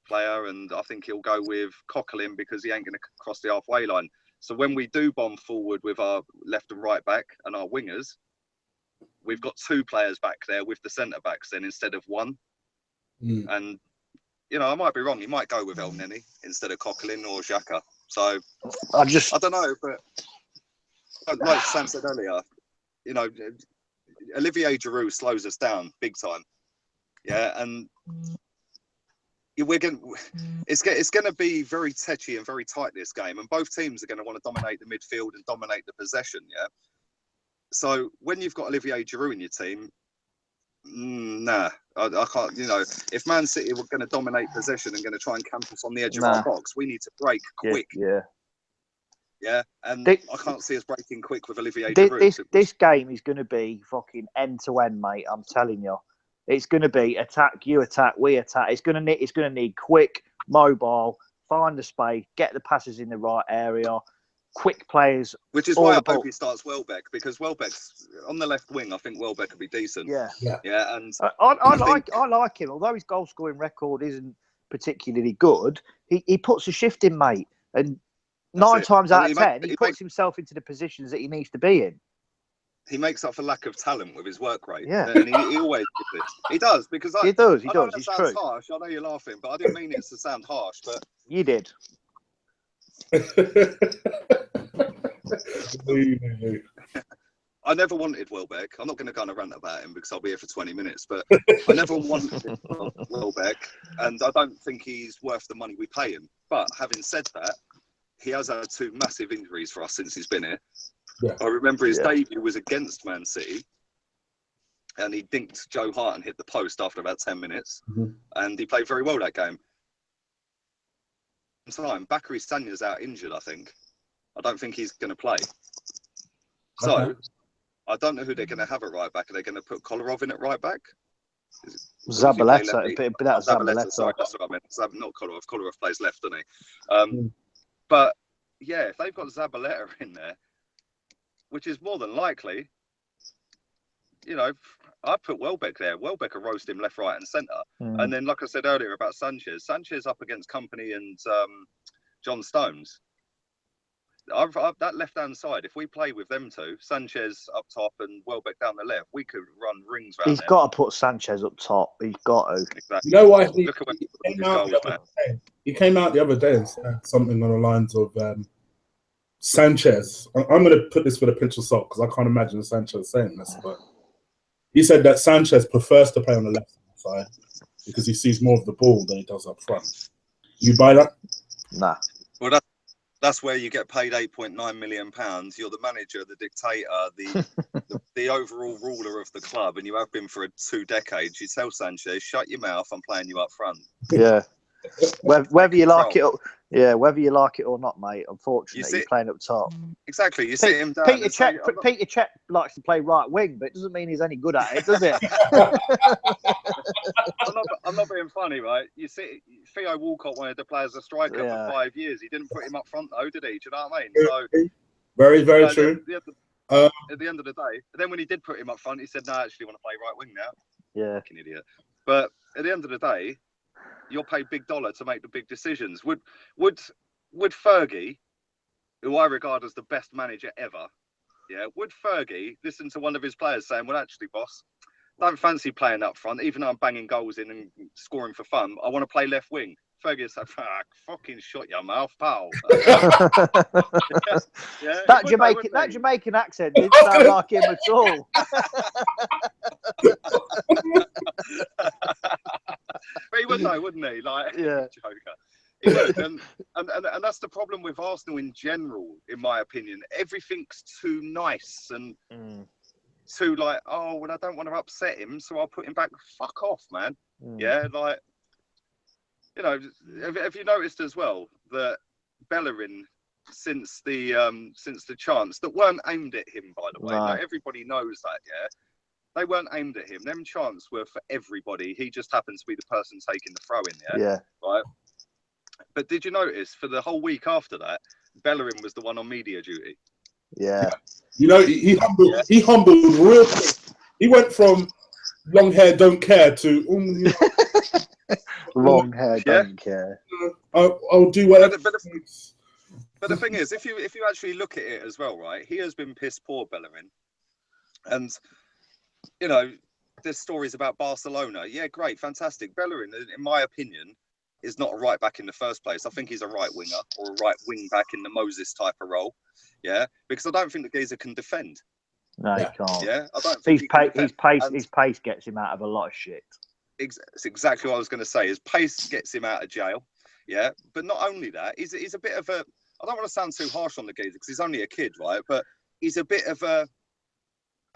player, and I think he'll go with Coquelin because he ain't going to cross the halfway line. So when we do bomb forward with our left and right back and our wingers, we've got two players back there with the centre backs then instead of one. And you know, I might be wrong. He might go with El Neni instead of Coquelin or Xhaka. So I don't know, but like Sam said earlier, you know, Olivier Giroud slows us down big time. Yeah, and it's going to be very tetchy and very tight this game, and both teams are going to want to dominate the midfield and dominate the possession. Yeah. So when you've got Olivier Giroud in your team, nah, I can't. You know, if Man City were going to dominate possession and going to try and camp us on the edge of our box, we need to break quick. Yeah, and I can't see us breaking quick with Olivier Giroud. This game is going to be fucking end to end, mate. I'm telling you, it's going to be attack, you attack, we attack. It's going to need quick, mobile, find the space, get the passes in the right area. Quick players, which is why I hope he starts Welbeck because Welbeck's on the left wing. I think Welbeck could be decent. Yeah. And I like him. Although his goal scoring record isn't particularly good, he puts a shift in, mate. And 9 times out of 10, he puts himself into the positions that he needs to be in. He makes up for lack of talent with his work rate. Yeah, and he always does this. He does because he does. I know that sounds harsh. I know you're laughing, but I didn't mean it to sound harsh. But you did. I never wanted Welbeck. I'm not going to go on a rant about him because I'll be here for 20 minutes. But I never wanted Welbeck, and I don't think he's worth the money we pay him. But having said that, he has had 2 massive injuries for us since he's been here. Yeah. I remember his debut was against Man City, and he dinked Joe Hart and hit the post after about 10 minutes, and he played very well that game. Bakary Sanya's out injured, I think. I don't think he's going to play. So, I don't know who they're going to have at right back. Are they going to put Kolarov in at right back? Zabaleta, but that's Zabaleta. Sorry, that's what I meant. Not Kolarov. Kolarov plays left, doesn't he? But yeah, if they've got Zabaleta in there, which is more than likely, you know, I'd put Welbeck there. Welbeck will roast him left, right, and centre. And then, like I said earlier about Sanchez up against Company and John Stones. That left-hand side, if we play with them two, Sanchez up top and Welbeck down the left, we could run rings around. He's got to put Sanchez up top. He's got to. Exactly. You know why he came out the other day and said something on the lines of Sanchez. I'm going to put this with a pinch of salt because I can't imagine Sanchez saying this, but he said that Sanchez prefers to play on the left side because he sees more of the ball than he does up front. You buy that? Nah. Well, that's where you get paid £8.9 million. You're the manager, the dictator, the overall ruler of the club, and you have been for 2 decades. You tell Sanchez, shut your mouth, I'm playing you up front. Yeah. Whether you like it, whether you like it or not, mate. Unfortunately, you're playing up top. Exactly. You sit him down. Peter Cech likes to play right wing, but it doesn't mean he's any good at it, does it? I'm not being funny, right? You see, Theo Walcott wanted to play as a striker for 5 years. He didn't put him up front, though, did he? Do you know what I mean? So, very, very true. At the end of the day, and then when he did put him up front, he said, "No, I actually want to play right wing now." Yeah, fucking idiot. But at the end of the day, you're paid big dollar to make the big decisions. Would Fergie, who I regard as the best manager ever, would Fergie listen to one of his players saying, "Well, actually, boss, don't fancy playing up front, even though I'm banging goals in and scoring for fun. I want to play left wing." Fergie said, "Fucking shut your mouth, pal." That Jamaican accent didn't sound like him at all. But he would know, wouldn't he? Like, yeah, joker. He would. And that's the problem with Arsenal in general, in my opinion. Everything's too nice and too like, oh, well, I don't want to upset him, so I'll put him back. Fuck off, man. Yeah, like, you know, have you noticed as well that Bellerin, since the chants that weren't aimed at him, by the way, like, everybody knows that, they weren't aimed at him. Them chants were for everybody. He just happens to be the person taking the throw in, right? But did you notice for the whole week after that, Bellerin was the one on media duty? Yeah. You know, he humbled real quick. He went from long hair, don't care to long hair, don't care. I'll do whatever. But the thing is, if you actually look at it as well, right? He has been piss poor, Bellerin, and you know, there's stories about Barcelona. Yeah, great, fantastic. Bellerin, in my opinion, is not a right back in the first place. I think he's a right winger or a right wing back in the Moses type of role. Yeah, because I don't think the geezer can defend. No, he can't. Yeah, I don't think his pace gets him out of a lot of shit. It's exactly what I was going to say. His pace gets him out of jail. Yeah, but not only that, he's a bit of a. I don't want to sound too harsh on the geezer because he's only a kid, right? But he's a bit of a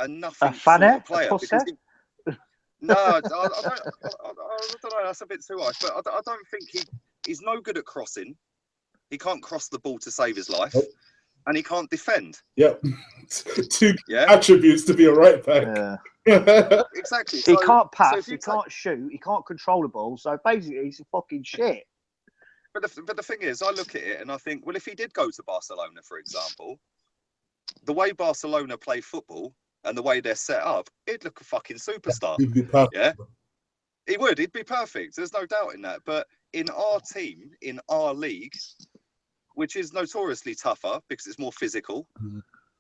nothing sort of player. No, I don't know. That's a bit too harsh. But I don't think he's no good at crossing. He can't cross the ball to save his life, and he can't defend. Yep, two attributes to be a right back. Yeah. Exactly. He can't pass. He can't shoot. He can't control the ball. So basically, he's a fucking shit. But the thing is, I look at it and I think, well, if he did go to Barcelona, for example, the way Barcelona play football and the way they're set up, he'd look a fucking superstar. He'd be perfect. Yeah, he would. He'd be perfect. There's no doubt in that. But in our team, in our league, which is notoriously tougher because it's more physical,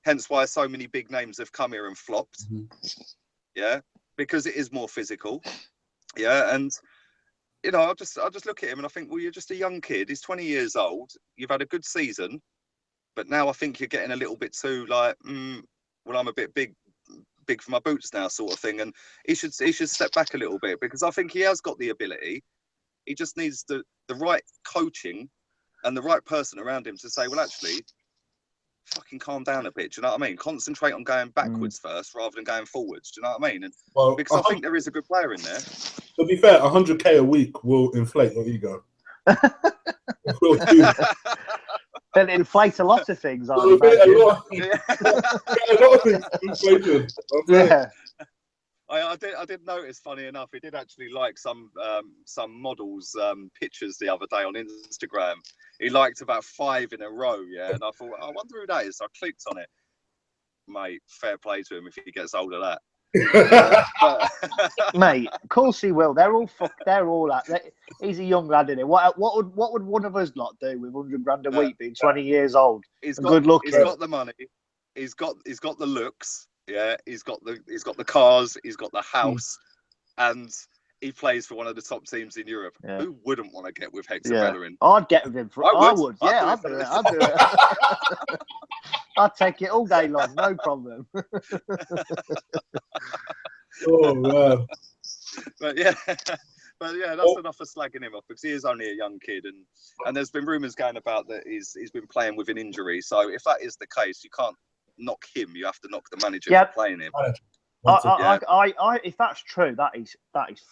hence why so many big names have come here and flopped. Yeah, because it is more physical. Yeah, and you know, I just look at him and I think, well, you're just a young kid. He's 20 years old. You've had a good season, but now I think you're getting a little bit too like, well, I'm a bit big for my boots now, sort of thing. And he should step back a little bit because I think he has got the ability. He just needs the right coaching and the right person around him to say, well, actually, fucking calm down a bit. Do you know what I mean? Concentrate on going backwards first rather than going forwards. Do you know what I mean? And because I think there is a good player in there. To be fair, 100k a week will inflate your ego. It'll inflate a lot of things. A lot of things inflated. Yeah. I did notice, funny enough, he did actually like some models' pictures the other day on Instagram. He liked about 5 in a row, yeah. And I thought, I wonder who that is. So I clicked on it. Mate, fair play to him if he gets hold of that. Mate, of course he will. They're all at. He's a young lad, isn't he? What would one of us not do with 100 grand a week, being 20 years old? Good luck. He's got the money. He's got the looks. Yeah, he's got the cars. He's got the house, and he plays for one of the top teams in Europe. Yeah. Who wouldn't want to get with Hector Bellerin? I'd get with him. I would. Yeah, I'd do it. I'd do it. I'd take it all day long, no problem. Oh wow! But yeah, that's enough for slagging him off because he is only a young kid, and there's been rumours going about that he's been playing with an injury. So if that is the case, you can't knock him. You have to knock the manager for playing him. If that's true, that is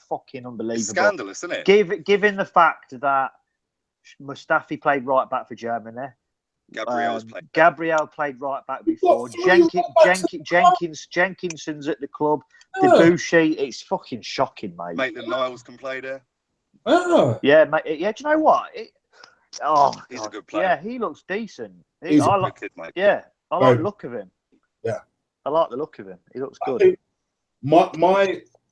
fucking unbelievable. It's scandalous, isn't it? Given the fact that Mustafi played right back for Germany. Gabriel played right back before. Jenkinson's at the club. Debussy, it's fucking shocking, mate. Maitland-Niles can play there. Oh. Yeah, mate. Yeah, do you know what? He's a good player. Yeah, he looks decent. He's a good kid, mate. Yeah, I like the look of him. Yeah, I like the look of him. He looks good.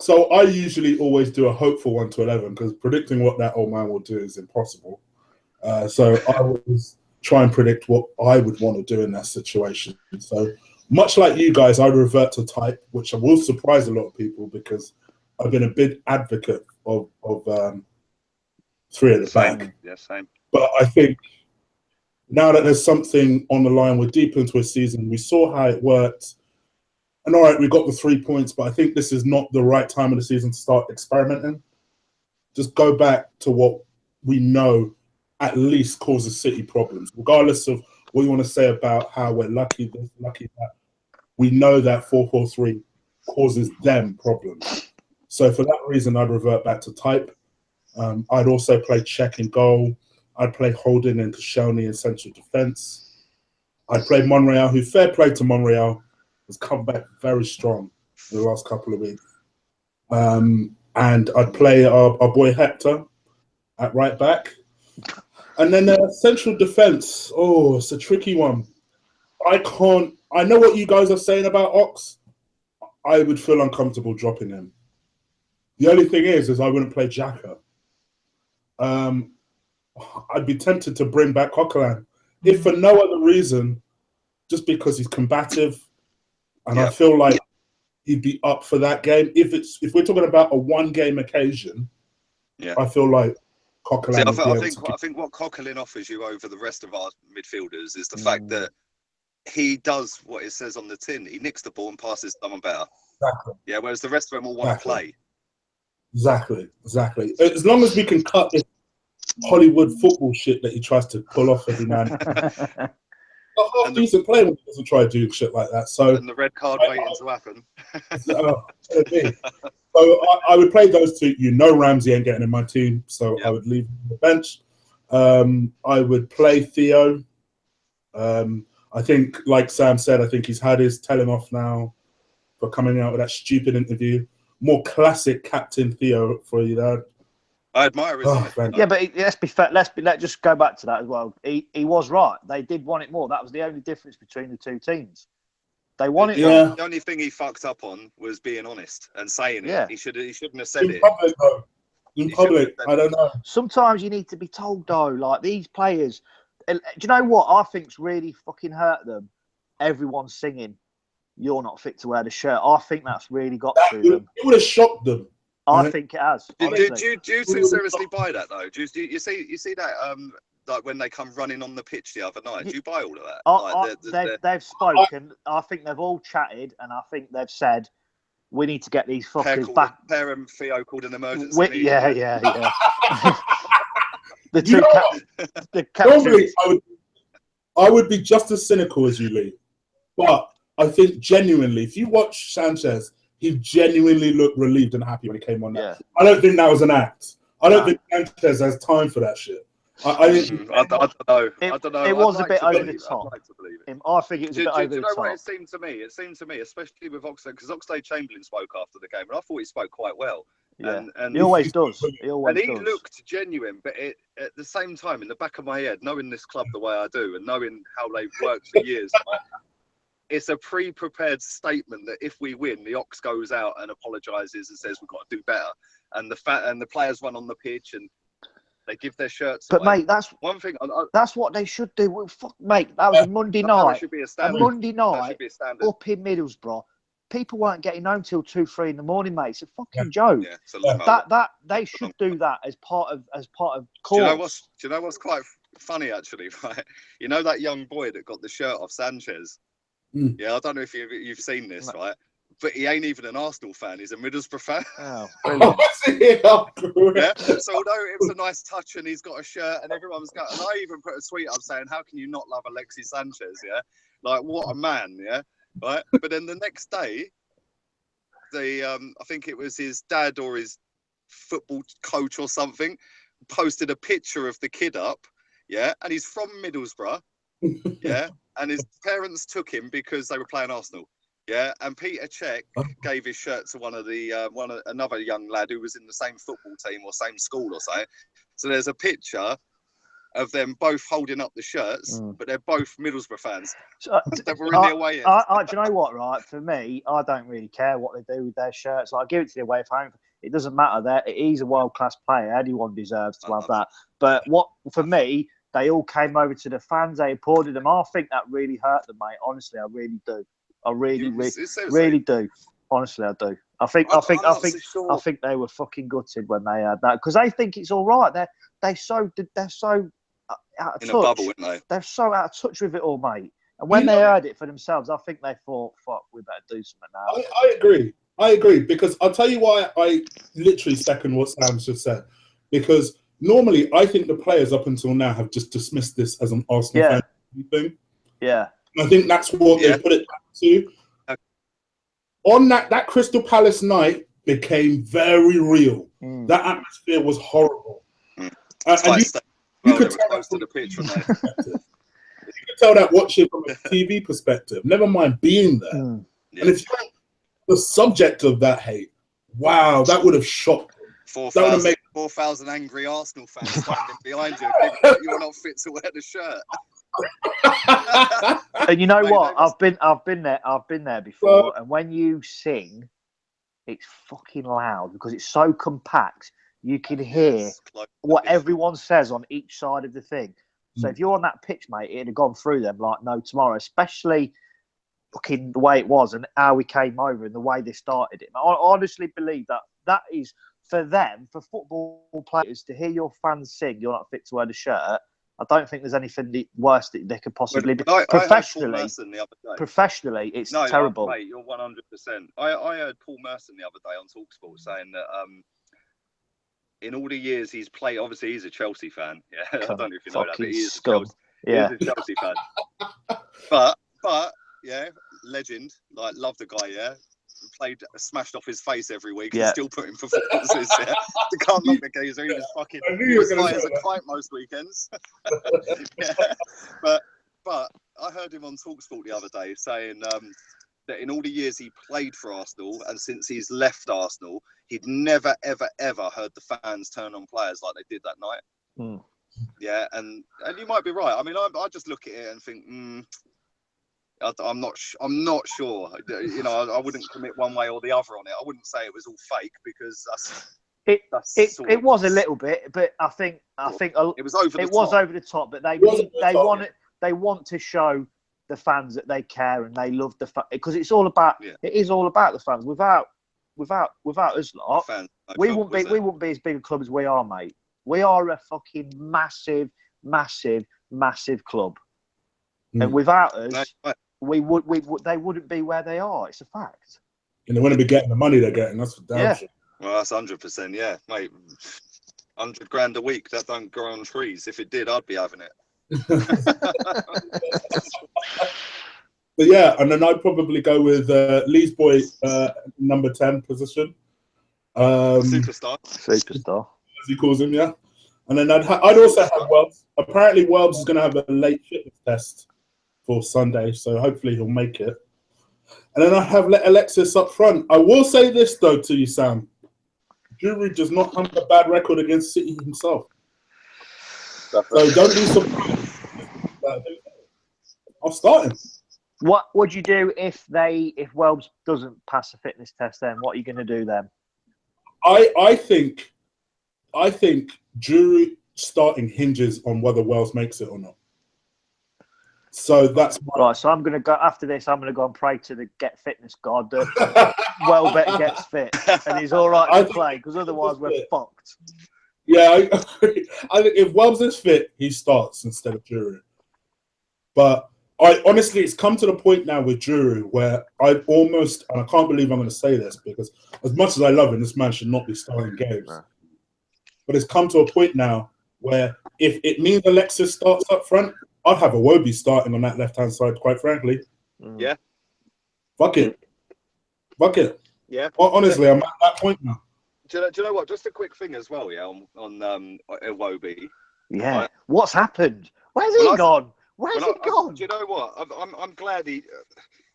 So I usually always do a hopeful 1 to 11 because predicting what that old man will do is impossible. So I was try and predict what I would want to do in that situation. So much like you guys, I revert to type, which will surprise a lot of people because I've been a big advocate of 3 at the back. Yeah, same. But I think now that there's something on the line, we're deep into a season. We saw how it worked. And all right, we got the 3 points, but I think this is not the right time of the season to start experimenting. Just go back to what we know at least causes City problems, regardless of what you want to say about how we're lucky this, lucky that. We know that 4-4-3 causes them problems. So for that reason, I'd revert back to type. I'd also play Czech in goal. I'd play Holding and Koscielny in central defence. I'd play Monreal, who, fair play to Monreal, has come back very strong in the last couple of weeks. And I'd play our boy Hector at right back. And then central defence. Oh, it's a tricky one. I know what you guys are saying about Ox. I would feel uncomfortable dropping him. The only thing is I wouldn't play Xhaka. I'd be tempted to bring back Coquelin, if for no other reason, just because he's combative, and I feel like he'd be up for that game. If we're talking about a 1-game occasion, I feel like Coquelin. I think what Coquelin offers you over the rest of our midfielders is the fact that he does what it says on the tin. He nicks the ball and passes someone better. Exactly. Yeah, whereas the rest of them all want to play. Exactly. As long as we can cut this Hollywood football shit that he tries to pull off every now and then. A half-decent player when he doesn't try to do shit like that. So, and the red card waiting to happen. So I would play those two. Ramsey ain't getting in my team, so I would leave him on the bench. I would play Theo. I think, like Sam said, I think he's had his telling off now for coming out with that stupid interview. More classic Captain Theo for you there. I admire his yeah, but let's be fair. Let's just go back to that as well. He was right. They did want it more. That was the only difference between the two teams. They wanted. Yeah. The only thing he fucked up on was being honest and saying it. He shouldn't have said it. In public, I don't know. Sometimes you need to be told though. Like these players, do you know what I think's really fucking hurt them? Everyone's singing, "You're not fit to wear the shirt." I think that's really got to them. It would have shocked them. I think it has. Do you seriously buy that though? Do you see that like when they come running on the pitch the other night? Do you buy all of that? They've spoken. I think they've all chatted, and I think they've said we need to get these fuckers back. Per and Theo called an emergency. Yeah. the Normally, I would be just as cynical as you, Lee. But I think genuinely, if you watch Sanchez, he genuinely looked relieved and happy when he came on there. I don't think that was an act. I don't think Sanchez has time for that shit. I don't know. I don't know. It was a bit over the I'd top. like to believe it. I think it was a bit over the top. Do you know what it seemed to me? It seemed to me, especially with Oxlade Chamberlain spoke after the game, and I thought he spoke quite well. Yeah, and he always does. He looked genuine, but at the same time, in the back of my head, knowing this club the way I do, and knowing how they've worked for years, it's a pre-prepared statement that if we win, the Ox goes out and apologises and says we've got to do better, and the players run on the pitch and they give their shirts away. But mate, that's one thing. That's what they should do. Well, mate, that was a Monday night. A Monday night up in Middlesbrough. People weren't getting home till 2, 3 in the morning, mate. It's a fucking joke. Yeah, it's a that they should do that as part of course. Do you know what's quite funny actually? Right, you know that young boy that got the shirt off Sanchez. Yeah, I don't know if you've seen this, right? But he ain't even an Arsenal fan. He's a Middlesbrough fan. Oh, brilliant. Yeah. So although it was a nice touch and he's got a shirt and everyone's got, and I even put a tweet up saying, "How can you not love Alexis Sanchez?" Yeah, like what a man. Yeah. Right, but then the next day, I think it was his dad or his football coach or something, posted a picture of the kid up, yeah, and he's from Middlesbrough, yeah, and his parents took him because they were playing Arsenal, yeah, and Peter Cech gave his shirt to another young lad who was in the same football team or same school or something. So there's a picture of them both holding up the shirts, but they're both Middlesbrough fans that were in the away end. Do you know what, right? For me, I don't really care what they do with their shirts. Like, give it to the away fan. It doesn't matter. He's a world-class player. Anyone deserves to have that. But for me, they all came over to the fans. They applauded them. I think that really hurt them, mate. Honestly, I really do. I really do. Honestly, I do. I think they were fucking gutted when they had that because they think it's all right. They're so out of touch. In a bubble, aren't they? They're so out of touch with it all, mate. And when they heard it for themselves, I think they thought, "Fuck, we better do something now." I agree because I'll tell you why I literally second what Sam just said. Because normally, I think the players up until now have just dismissed this as an Arsenal fan thing. Yeah, I think that's what they put it back to. On that Crystal Palace night became very real. That atmosphere was horrible. You could tell that from the pitch from there. You could tell that watching from a TV perspective. Never mind being there. And if you're the subject of that hate, wow, that would have shocked them. 4,000 angry Arsenal fans standing behind you. You're not fit to wear the shirt. And you know what? I've been there before. And when you sing, it's fucking loud because it's so compact. You can hear what everyone says on each side of the thing. So if you're on that pitch, mate, it'd have gone through them like no tomorrow, especially fucking the way it was and how we came over and the way they started it. And I honestly believe that is, for them, for football players, to hear your fans sing, "You're not fit to wear the shirt," I don't think there's anything worse that they could possibly do. Professionally, it's terrible. Mate, you're 100%. I heard Paul Merson the other day on TalkSport saying that in all the years he's played, obviously he's a Chelsea fan. Yeah, I don't know if you know that, but he is a Chelsea fan. But yeah, legend. Like, love the guy. Yeah, played smashed off his face every week. Yeah. And still put him performances. Yeah, they can't knock the geezer. He was fucking. He was high as a kite most weekends. Yeah, but I heard him on TalkSport the other day saying that in all the years he played for Arsenal and since he's left Arsenal, he'd never, ever, ever heard the fans turn on players like they did that night. Yeah, and you might be right. I mean, I just look at it and think, I'm not sure. You know, I wouldn't commit one way or the other on it. I wouldn't say it was all fake because it was a little bit, but I think it was over. It was over the top, but they want to show the fans that they care and they love the because it's all about. Yeah. It is all about the fans. Without us lot, we wouldn't be as big a club as we are, mate. We are a fucking massive, massive, massive club, and without us, they wouldn't be where they are. It's a fact. And they wouldn't be getting the money they're getting. That's for damn sure. Well, that's 100%. Yeah, mate. 100 grand a week. That don't grow on trees. If it did, I'd be having it. But yeah, and then I'd probably go with Lee's boy, number 10 position. Superstar. As he calls him, yeah. And then I'd also have Welbs. Apparently, Welbs is going to have a late fitness test for Sunday, so hopefully he'll make it. And then I have Alexis up front. I will say this, though, to you, Sam. Drury does not have a bad record against City himself. So don't be surprised. I'll start him. What would you do if Welbs doesn't pass the fitness test? Then what are you going to do then? I think Drury starting hinges on whether Wells makes it or not. So that's right. So I'm going to go after this. I'm going to go and pray to the get fitness god that Welbeck gets fit and he's all right to play, because otherwise we're fucked. Yeah, I think if Wells is fit, he starts instead of Drury. But honestly, it's come to the point now with Drury where I almost, and I can't believe I'm going to say this, because as much as I love him, this man should not be starting games. No. But it's come to a point now where if it means Alexis starts up front, I'd have Iwobi starting on that left-hand side, quite frankly. Yeah. Fuck it. Yeah. Honestly, I'm at that point now. Do you know what? Just a quick thing as well, yeah, on Iwobi. Yeah. Right. What's happened? Where's he gone? Where's he gone? Do you know what? I'm glad he.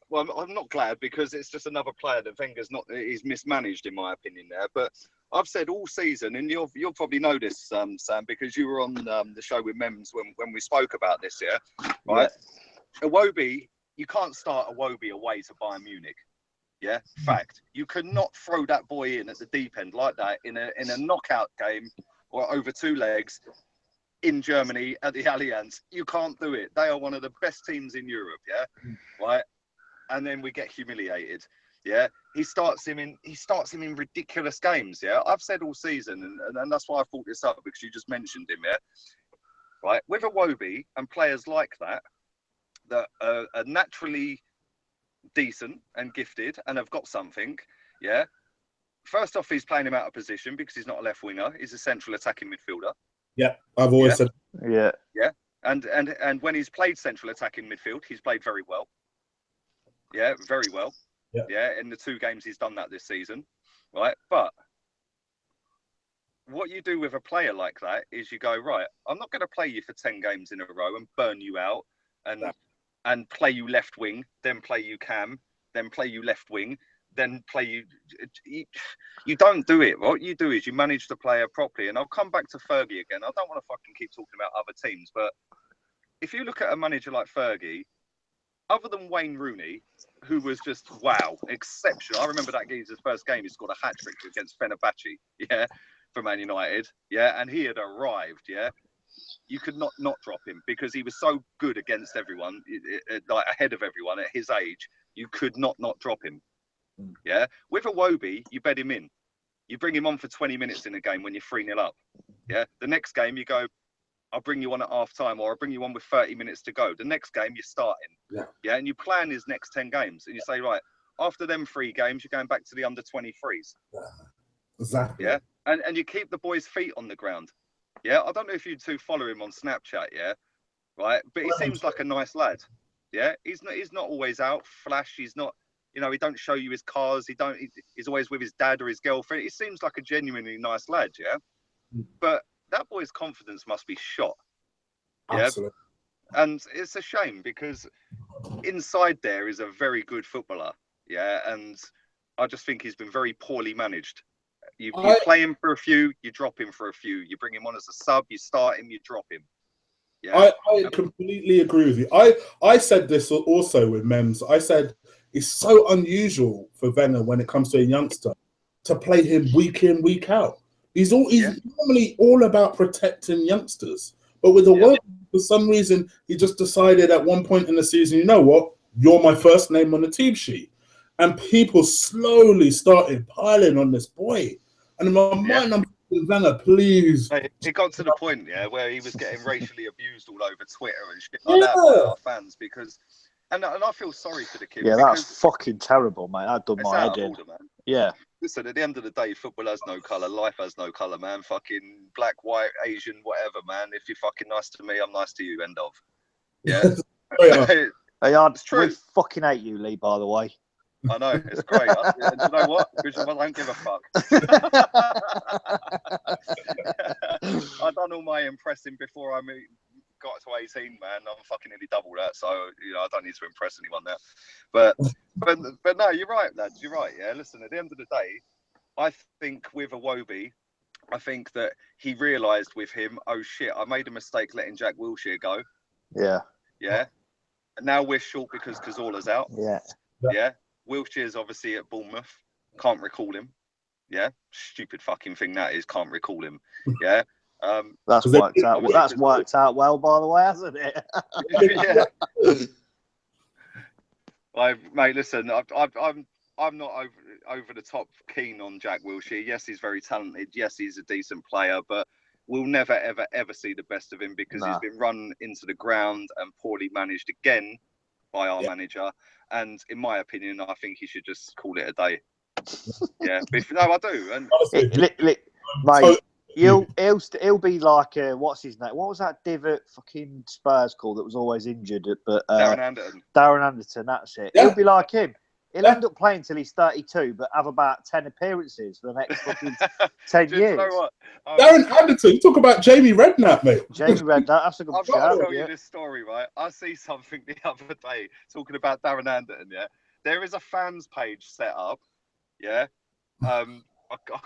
Well, I'm not glad because it's just another player that Wenger's he's mismanaged in my opinion there. But I've said all season, and you'll probably know this, Sam, because you were on the show with Mems when we spoke about this, yeah, right? Yeah. Iwobi, you can't start Iwobi away to Bayern Munich, yeah. Fact, you cannot throw that boy in at the deep end like that in a knockout game or over two legs in Germany at the Allianz. You can't do it. They are one of the best teams in Europe, yeah, right? And then we get humiliated. Yeah, he starts him in ridiculous games. Yeah, I've said all season, and that's why I brought this up, because you just mentioned him. Yeah, right. With Iwobi and players like that are naturally decent and gifted and have got something. Yeah. First off, he's playing him out of position because he's not a left winger. He's a central attacking midfielder. Yeah, I've always said. Yeah. Yeah, and when he's played central attacking midfield, he's played very well. Yeah, very well. Yeah, in the 2 games he's done that this season, right? But what you do with a player like that is you go, right, I'm not going to play you for 10 games in a row and burn you out and play you left wing, then play you cam, then play you left wing, then play you. You don't do it. What you do is you manage the player properly. And I'll come back to Fergie again. I don't want to fucking keep talking about other teams, but if you look at a manager like Fergie, other than Wayne Rooney, who was just, wow, exceptional. I remember that geezer's first game, he scored a hat-trick against Fenerbahce, yeah, for Man United, yeah, and he had arrived, yeah. You could not drop him because he was so good against everyone, like ahead of everyone at his age. You could not drop him, yeah. With Iwobi, you bed him in. You bring him on for 20 minutes in a game when you're 3-0 up, yeah. The next game, you go, I'll bring you on at half time, or I'll bring you on with 30 minutes to go. The next game, you're starting. Yeah. And you plan his next 10 games. And you say, right, after them 3 games, you're going back to the under 23s. Exactly. Yeah. And you keep the boys' feet on the ground. Yeah. I don't know if you two follow him on Snapchat. Yeah. Right. But he seems like a nice lad. Yeah. He's not always out flash. He's not, he don't show you his cars. He's always with his dad or his girlfriend. He seems like a genuinely nice lad. Yeah. But that boy's confidence must be shot. Yeah. Absolutely. And it's a shame because inside there is a very good footballer. Yeah. And I just think he's been very poorly managed. You play him for a few, you drop him for a few. You bring him on as a sub, you start him, you drop him. Yeah. I completely agree with you. I said this also with Mems. I said it's so unusual for Wenger when it comes to a youngster to play him week in, week out. He's normally all about protecting youngsters. But with the world, for some reason, he just decided at one point in the season, you know what? You're my first name on the team sheet. And people slowly started piling on this boy. And in my mind, I'm thinking, Wenger, please. It got to the point, where he was getting racially abused all over Twitter and shit like that by our fans because... And I feel sorry for the kid. Yeah, that's fucking terrible, mate. That done my head in. Man. Yeah. Listen, at the end of the day, football has no colour. Life has no colour, man. Fucking black, white, Asian, whatever, man. If you're fucking nice to me, I'm nice to you. End of. Yeah. It's true. We fucking hate you, Lee, by the way. I know. It's great. And you know what? Because I don't give a fuck. I done all my impressing before I got to 18, man. I'm fucking nearly double that, so I don't need to impress anyone there. But no, you're right, lads. You're right. Yeah. Listen, at the end of the day, I think with Iwobi, I think that he realised with him, oh shit, I made a mistake letting Jack Wilshere go. Yeah. Yeah. And now we're short because Cazorla's out. Yeah. Yeah. Wilshere's obviously at Bournemouth. Can't recall him. Yeah. Stupid fucking thing that is. Can't recall him. Yeah. That's worked out. That's worked out well, by the way, hasn't it? Yeah. Mate, listen, I'm not over the top keen on Jack Wilshere. Yes, he's very talented. Yes, he's a decent player, but we'll never, ever, ever see the best of him because he's been run into the ground and poorly managed again by our manager. And in my opinion, I think he should just call it a day. Yeah, no, I do. And mate, he'll be like what's his name? What was that divot fucking Spurs called that was always injured? But Darren Anderton. Darren Anderton, that's it. Yeah. He'll be like him. He'll end up playing till he's 32, but have about 10 appearances for the next fucking 10 years. You know what? Darren Anderton, talk about Jamie Redknapp, mate. Jamie Redknapp, that's a good shout. I'll tell you this story, right? I see something the other day talking about Darren Anderton, yeah? There is a fans page set up, yeah? I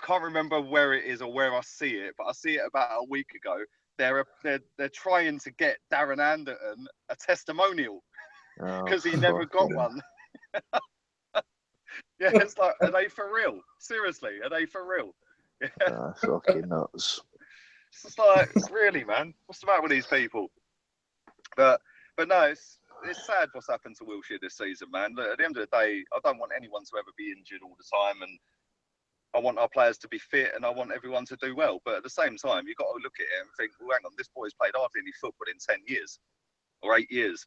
can't remember where it is or where I see it, but I see it about a week ago. They're trying to get Darren Anderton a testimonial because he never got one. Yeah, it's like, are they for real? Seriously, are they for real? Yeah. Fucking nuts. It's just like, really, man? What's the matter with these people? But no, it's sad what's happened to Wilshere this season, man. Look, at the end of the day, I don't want anyone to ever be injured all the time, and I want our players to be fit, and I want everyone to do well. But at the same time, you've got to look at it and think, well, hang on, this boy's played hardly any football in 10 years or 8 years.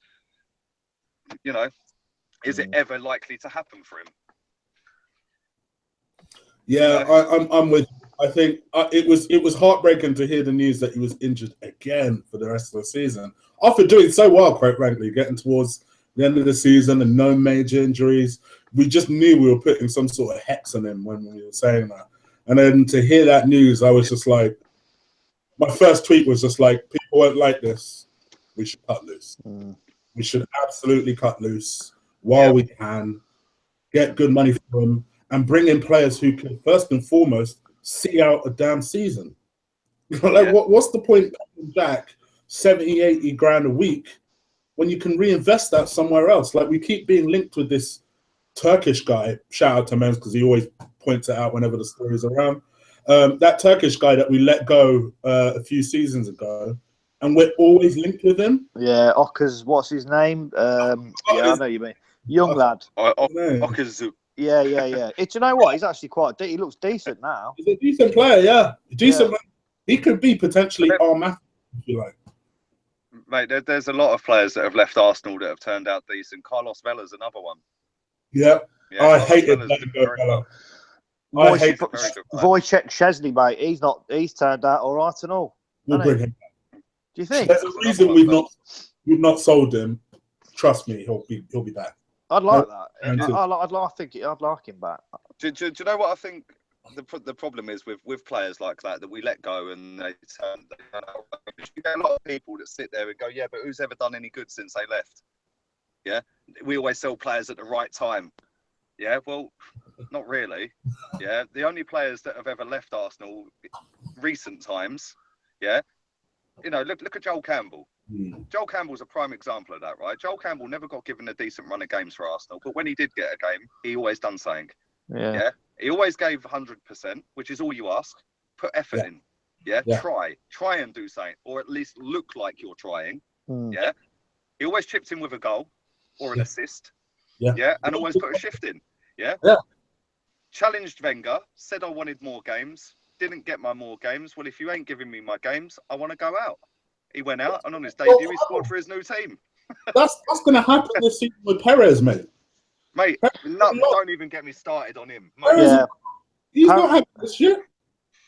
Is it ever likely to happen for him? Yeah, I'm with you. I think it was heartbreaking to hear the news that he was injured again for the rest of the season. After doing so well, quite frankly, getting towards the end of the season and no major injuries, we just knew we were putting some sort of hex on him when we were saying that. And then to hear that news, I was just like, my first tweet was just like, people won't like this. We should cut loose. We should absolutely cut loose while we can, get good money for him, and bring in players who can, first and foremost, see out a damn season. What's the point of Jack 70, 80 grand a week when you can reinvest that somewhere else? Like, we keep being linked with this Turkish guy. Shout out to Menz because he always points it out whenever the story's around. That Turkish guy that we let go a few seasons ago, and we're always linked with him. Yeah, Okaz, what's his name? I know you mean. Young lad. Okaz. Yeah. Do you know what? He's actually quite. He looks decent now. He's a decent player, yeah. Decent. Player. He could be potentially our math, if you like. Mate, there's a lot of players that have left Arsenal that have turned out decent. Carlos Vela's another one. Yeah, I hated that. Wojciech Szczesny, mate. He's turned out all right and all. We'll bring him back. Do you think? There's a reason we've not sold him. Trust me, he'll be back. I'd like that. I'd like him back. Do you know what I think? The problem is with players like that we let go and they turn out. You get a lot of people that sit there and go, yeah, but who's ever done any good since they left? Yeah, we always sell players at the right time. Yeah, well, not really. Yeah, the only players that have ever left Arsenal recent times. Yeah, look at Joel Campbell. Joel Campbell's a prime example of that, right? Joel Campbell never got given a decent run of games for Arsenal, but when he did get a game, he always done something. Yeah. He always gave 100%, which is all you ask. Put effort in. Yeah. Try and do something, or at least look like you're trying. Yeah. He always chipped in with a goal or an assist. Yeah. And always put a shift in. Yeah. Challenged Wenger, said I wanted more games, didn't get my more games. Well, if you ain't giving me my games, I want to go out. He went out, and on his debut, he scored for his new team. That's going to happen this season with Perez, mate. Mate, don't even get me started on him. He's not happy this year.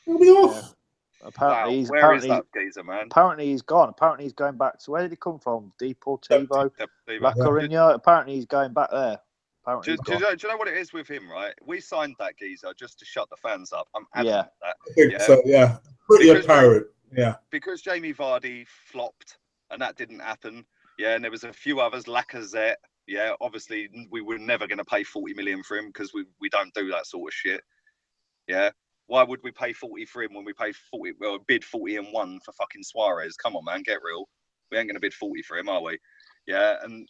He'll be off. Apparently, where is that geezer, man? Apparently, he's gone. Apparently, he's going back to where did he come from? Deportivo, La Coruña. Apparently, he's going back there. Do you know what it is with him, right? We signed that geezer just to shut the fans up. I'm adamant of that. I think so, yeah. Pretty apparent. Yeah. Because Jamie Vardy flopped and that didn't happen. Yeah, and there was a few others, Lacazette. Yeah, obviously we were never going to pay 40 million for him because we don't do that sort of shit. Yeah. Why would we pay 40 for him when we paid 40, well, bid 40 and 1 for fucking Suarez? Come on, man, get real. We ain't going to bid 40 for him, are we? Yeah, and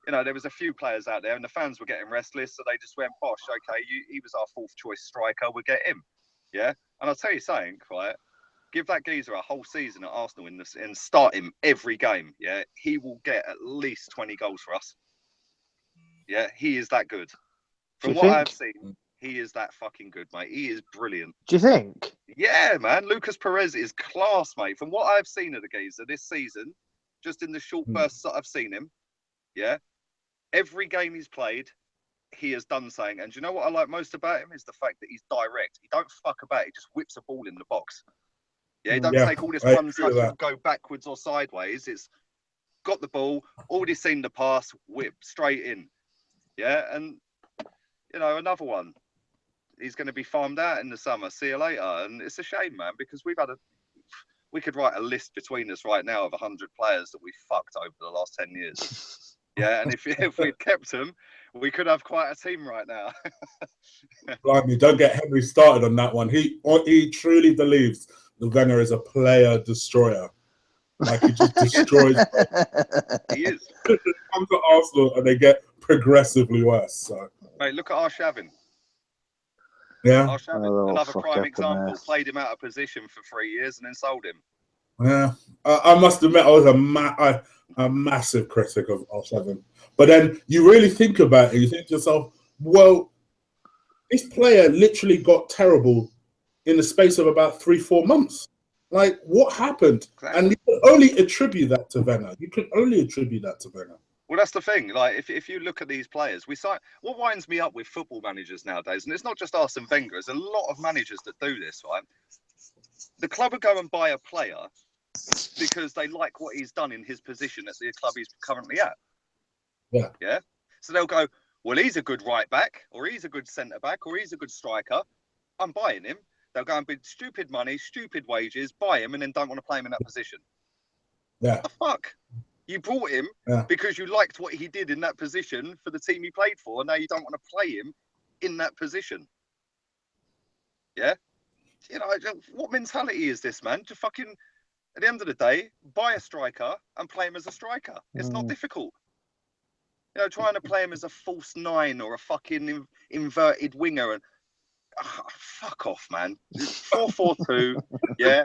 you know, there was a few players out there and the fans were getting restless, so they just went, bosh, okay, he was our 4th choice striker, we'll get him. Yeah, and I'll tell you something, right? Give that geezer a whole season at Arsenal and start him every game. Yeah, he will get at least 20 goals for us. Yeah, he is that good. From what I've seen, he is that fucking good, mate. He is brilliant. Do you think? Yeah, man. Lucas Perez is class, mate. From what I've seen of the geezer this season, just in the short bursts that I've seen him, yeah, every game he's played, he has done something. And do you know what I like most about him is the fact that he's direct. He don't fuck about. He just whips a ball in the box. Yeah, he doesn't take all this one touch and go backwards or sideways. It's got the ball, already seen the pass, whip straight in. Yeah, and you know, another one. He's going to be farmed out in the summer. See you later. And it's a shame, man, because we could write a list between us right now of 100 players that we fucked over the last 10 years. Yeah, and if we'd kept them, we could have quite a team right now. Blimey, don't get Henry started on that one. He truly believes that Wenger is a player destroyer. Like, he just destroys. He is. They come to Arsenal and they get progressively worse. So, mate, look at Arshavin. Yeah. Arshavin, another prime example. Played him out of position for 3 years and then sold him. Yeah. I must admit, I was a massive critic of Arshavin. But then you really think about it, you think to yourself, well, this player literally got terrible in the space of about 3-4 months. Like, what happened? Exactly. And you can only attribute that to Wenger. Well, that's the thing. Like, if you look at these players, what winds me up with football managers nowadays, and it's not just Arsene Wenger, there's a lot of managers that do this, right? The club will go and buy a player because they like what he's done in his position at the club he's currently at. Yeah. Yeah. So they'll go, well, he's a good right back, or he's a good centre back, or he's a good striker. I'm buying him. They'll go and bid stupid money, stupid wages, buy him, and then don't want to play him in that position. Yeah. What the fuck? You brought him because you liked what he did in that position for the team he played for, and now you don't want to play him in that position. Yeah? You know, what mentality is this, man? To fucking, at the end of the day, buy a striker and play him as a striker. It's not difficult. You know, trying to play him as a false 9 or a fucking inverted winger and fuck off, man. 4-4-2, yeah.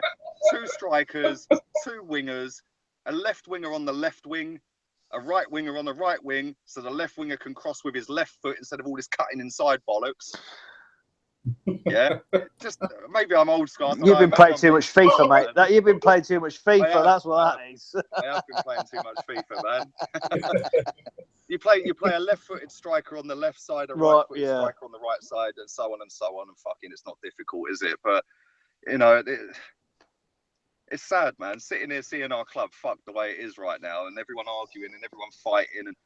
2 strikers, 2 wingers, a left winger on the left wing, a right winger on the right wing, so the left winger can cross with his left foot instead of all this cutting inside bollocks. Yeah, just maybe I'm old school. You've been playing too much FIFA, mate. You've been playing too much FIFA. That's what that is. I have been playing too much FIFA, man. You play a left-footed striker on the left side, a right-footed striker on the right side, and so on and so on. And fucking, it's not difficult, is it? But you know, it's sad, man. Sitting here seeing our club fucked the way it is right now, and everyone arguing and everyone fighting, and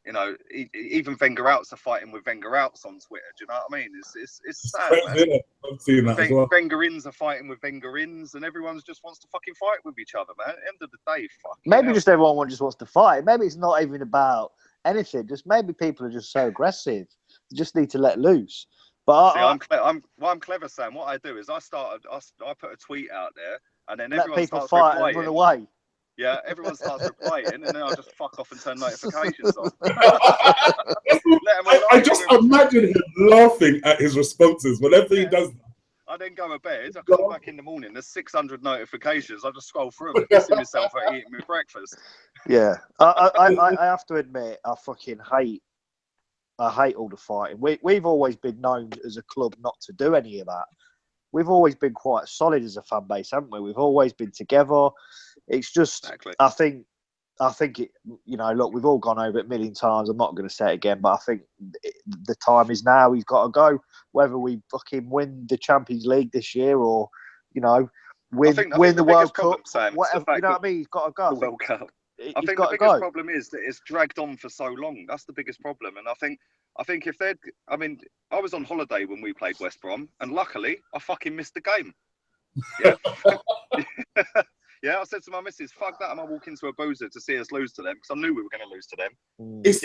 you know, even Wenger outs are fighting with Wenger outs on Twitter. Do you know what I mean? It's sad, man. I've seen that as well. Wenger ins are fighting with Wenger ins, and everyone just wants to fucking fight with each other, man. At the end of the day, maybe just everyone just wants to fight. Maybe it's not even about anything. Just maybe people are just so aggressive. They just need to let loose. But I'm clever, Sam. What I do is I put a tweet out there, and then everyone starts fight and run away. Yeah, everyone starts replying, and then I'll just fuck off and turn notifications on. I just imagine him laughing at his responses whenever he does that. I then go to bed. I come back in the morning. There's 600 notifications. I just scroll through them, pissing myself at eating my breakfast. Yeah, I have to admit, I fucking hate all the fighting. We've always been known as a club not to do any of that. We've always been quite solid as a fan base, haven't we? We've always been together. It's just, exactly. I think it, you know, look, we've all gone over it a million times. I'm not going to say it again, but I think the time is now. He's got to go. Whether we fucking win the Champions League this year or, you know, win the World Cup, whatever, you know what I mean? He's got to go. The World Cup. I think the biggest problem is that it's dragged on for so long. That's the biggest problem. And I think if they'd, I mean, I was on holiday when we played West Brom, and luckily I fucking missed the game. Yeah. Yeah, I said to my missus, fuck that, I'm going to walk into a boozer to see us lose to them, because I knew we were going to lose to them. It's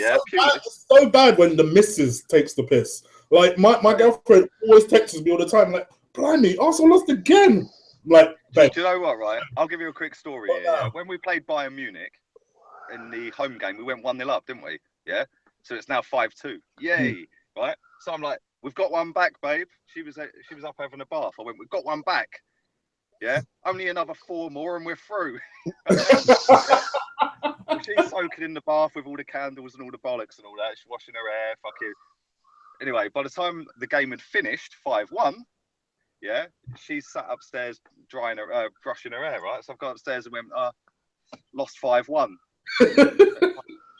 so bad when the missus takes the piss. Like, my girlfriend always texts me all the time, like, blimey, Arsenal lost again. I'm like, babe. Do you know what, right? I'll give you a quick story here. Yeah? When we played Bayern Munich in the home game, we went 1-0 up, didn't we? Yeah? So it's now 5-2. Yay. Right? So I'm like, we've got one back, babe. She was up having a bath. I went, we've got one back. Yeah? Only another 4 more and we're through. She's soaking in the bath with all the candles and all the bollocks and all that. She's washing her hair, fucking. Anyway, by the time the game had finished, 5-1, yeah, she's sat upstairs drying her, brushing her hair, right? So I've gone upstairs and went, lost 5-1. She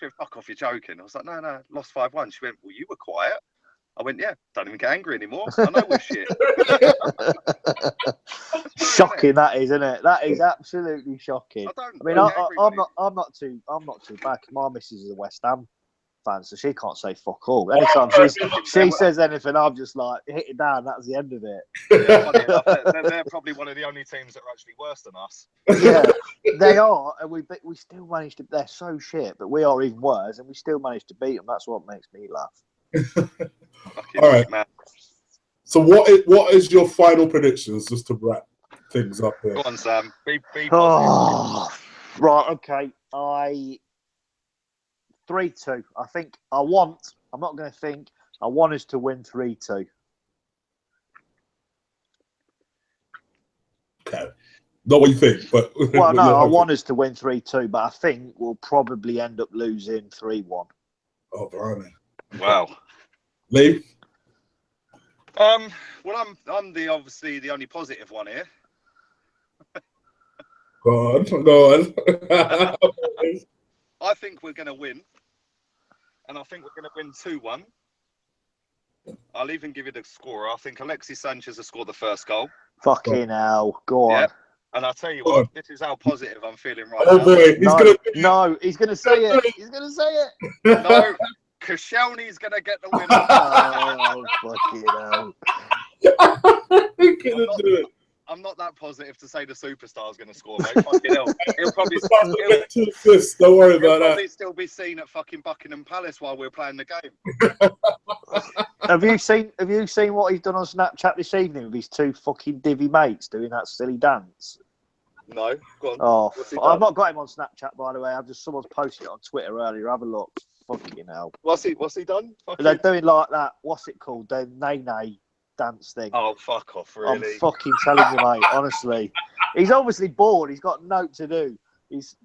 went, fuck off, you're joking. I was like, no, lost 5-1. She went, well, you were quiet. I went, yeah, don't even get angry anymore. I know we're shit. Shocking, that is, isn't it? That is absolutely shocking. I'm not too bad. My missus is a West Ham fan, so she can't say fuck all. Anytime she says anything, I'm just like, hit it down. That's the end of it. Yeah, funny enough, they're probably one of the only teams that are actually worse than us. Yeah, they are, and we still managed to. They're so shit, but we are even worse, and we still managed to beat them. That's what makes me laugh. All right, man. So what is your final predictions, just to wrap things up here? Go on, Sam. Be right, okay. 3-2. I think I'm not going to think. I want us to win 3-2. Okay. Not what you think, but... Well, no, I want us to win 3-2, but I think we'll probably end up losing 3-1. Oh, blimey. Wow. Lee? Well, I'm obviously the only positive one here. Go on. I think we're going to win. And I think we're going to win 2-1. I'll even give you the scorer. I think Alexis Sanchez will score the first goal. Fucking hell. Go on. And I'll tell you what, this is how positive I'm feeling right now. He's going to say it. He's going to say it. No, Koscielny's going to get the win. Oh, fucking hell. I'm not that positive to say the superstar's going to score, mate. Fucking hell. He'll probably don't worry about that. Probably still be seen at fucking Buckingham Palace while we're playing the game. Have you seen what he's done on Snapchat this evening with his 2 fucking divvy mates doing that silly dance? No, go on. Oh, I've not got him on Snapchat, by the way. Someone's posted it on Twitter earlier. Have a look. Fucking hell. What's he done? They're doing like that. What's it called? The nay dance thing. Oh, fuck off, really? I'm fucking telling you, mate, honestly. He's obviously bored. He's got no to do. He's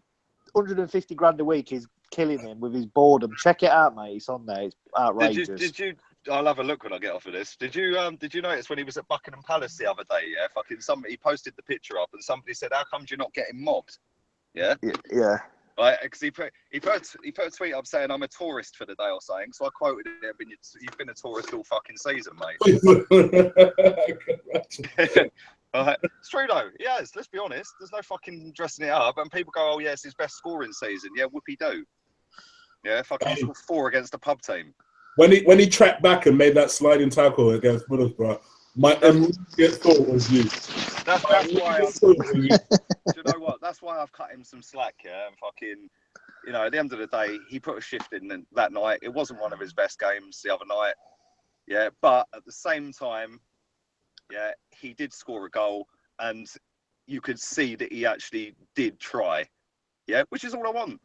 150 grand a week. He's killing him with his boredom. Check it out, mate. It's on there. It's outrageous. Did you? I'll have a look when I get off of this. Did you notice when he was at Buckingham Palace the other day? Yeah, fucking somebody posted the picture up and somebody said, "How come you're not getting mobbed?" Yeah. Yeah. Right, because he put a tweet up saying, "I'm a tourist for the day" or something. So I quoted him, "You've been a tourist all fucking season, mate." Right. It's true though. Yes, let's be honest. There's no fucking dressing it up. And people go, "Oh yeah, it's his best scoring season." Yeah, whoopie do. Yeah, fucking scored 4 against a pub team. When he tracked back and made that sliding tackle against Middlesbrough, my immediate thought was you. That's why. Do you know what? That's why I've cut him some slack. Yeah, and fucking, at the end of the day, he put a shift in that night. It wasn't one of his best games the other night. Yeah, but at the same time, yeah, he did score a goal, and you could see that he actually did try. Yeah, which is all I want.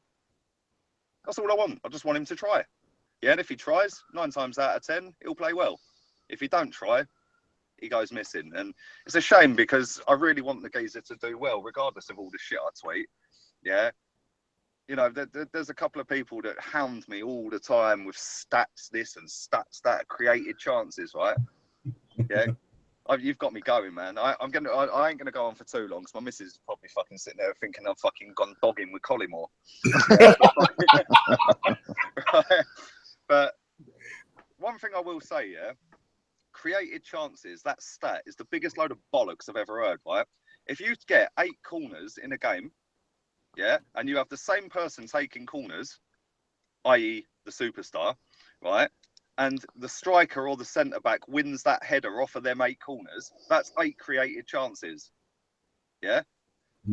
That's all I want. I just want him to try. Yeah, and if he tries, 9 times out of 10, he'll play well. If he don't try, he goes missing. And it's a shame because I really want the geezer to do well, regardless of all the shit I tweet. Yeah. There's a couple of people that hound me all the time with stats this and stats that, created chances, right? Yeah. You've got me going, man. I ain't gonna go on for too long because my missus is probably fucking sitting there thinking I've fucking gone dogging with Collymore. Right. But one thing I will say, yeah, created chances, that stat is the biggest load of bollocks I've ever heard, right? If you get 8 corners in a game, yeah, and you have the same person taking corners, i.e. the superstar, right, and the striker or the centre-back wins that header off of them 8 corners, that's 8 created chances. Yeah.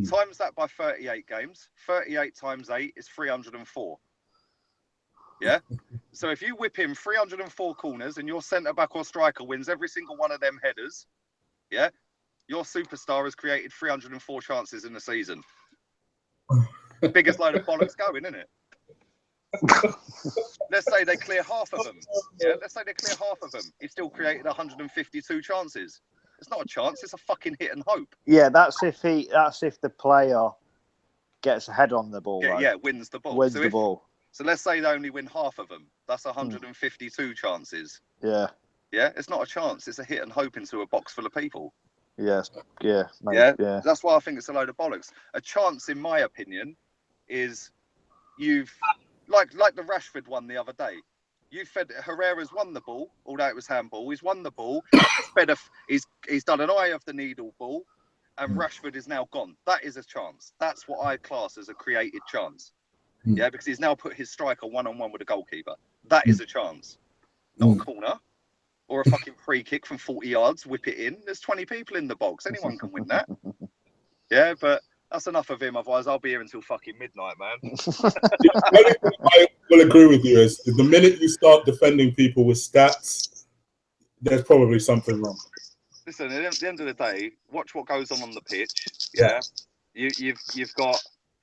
Times that by 38 games. 38 times 8 is 304. Yeah. So if you whip in 304 corners and your centre back or striker wins every single one of them headers, yeah, your superstar has created 304 chances in the season. Biggest load of bollocks going, isn't it? Let's say they clear half of them. Yeah, let's say they clear half of them. He still created 152 chances. It's not a chance. It's a fucking hit and hope. Yeah, that's if the player gets a head on the ball. Yeah, wins the ball. So let's say they only win half of them. That's 152 chances. Yeah. Yeah, it's not a chance. It's a hit and hope into a box full of people. Yes. Yeah. Mate, yeah. That's why I think it's a load of bollocks. A chance, in my opinion, is you've like the Rashford one the other day. Herrera's won the ball, although it was handball. He's won the ball. He's done an eye of the needle ball, and Rashford is now gone. That is a chance. That's what I class as a created chance. Yeah, because he's now put his striker one-on-one with a goalkeeper. That is a chance. Not a corner or a fucking free kick from 40 yards, whip it in. There's 20 people in the box. Anyone can win that. Yeah, but that's enough of him. Otherwise, I'll be here until fucking midnight, man. The only thing I will agree with you is the minute you start defending people with stats, there's probably something wrong. Listen, at the end of the day, watch what goes on the pitch. Yeah, you've got,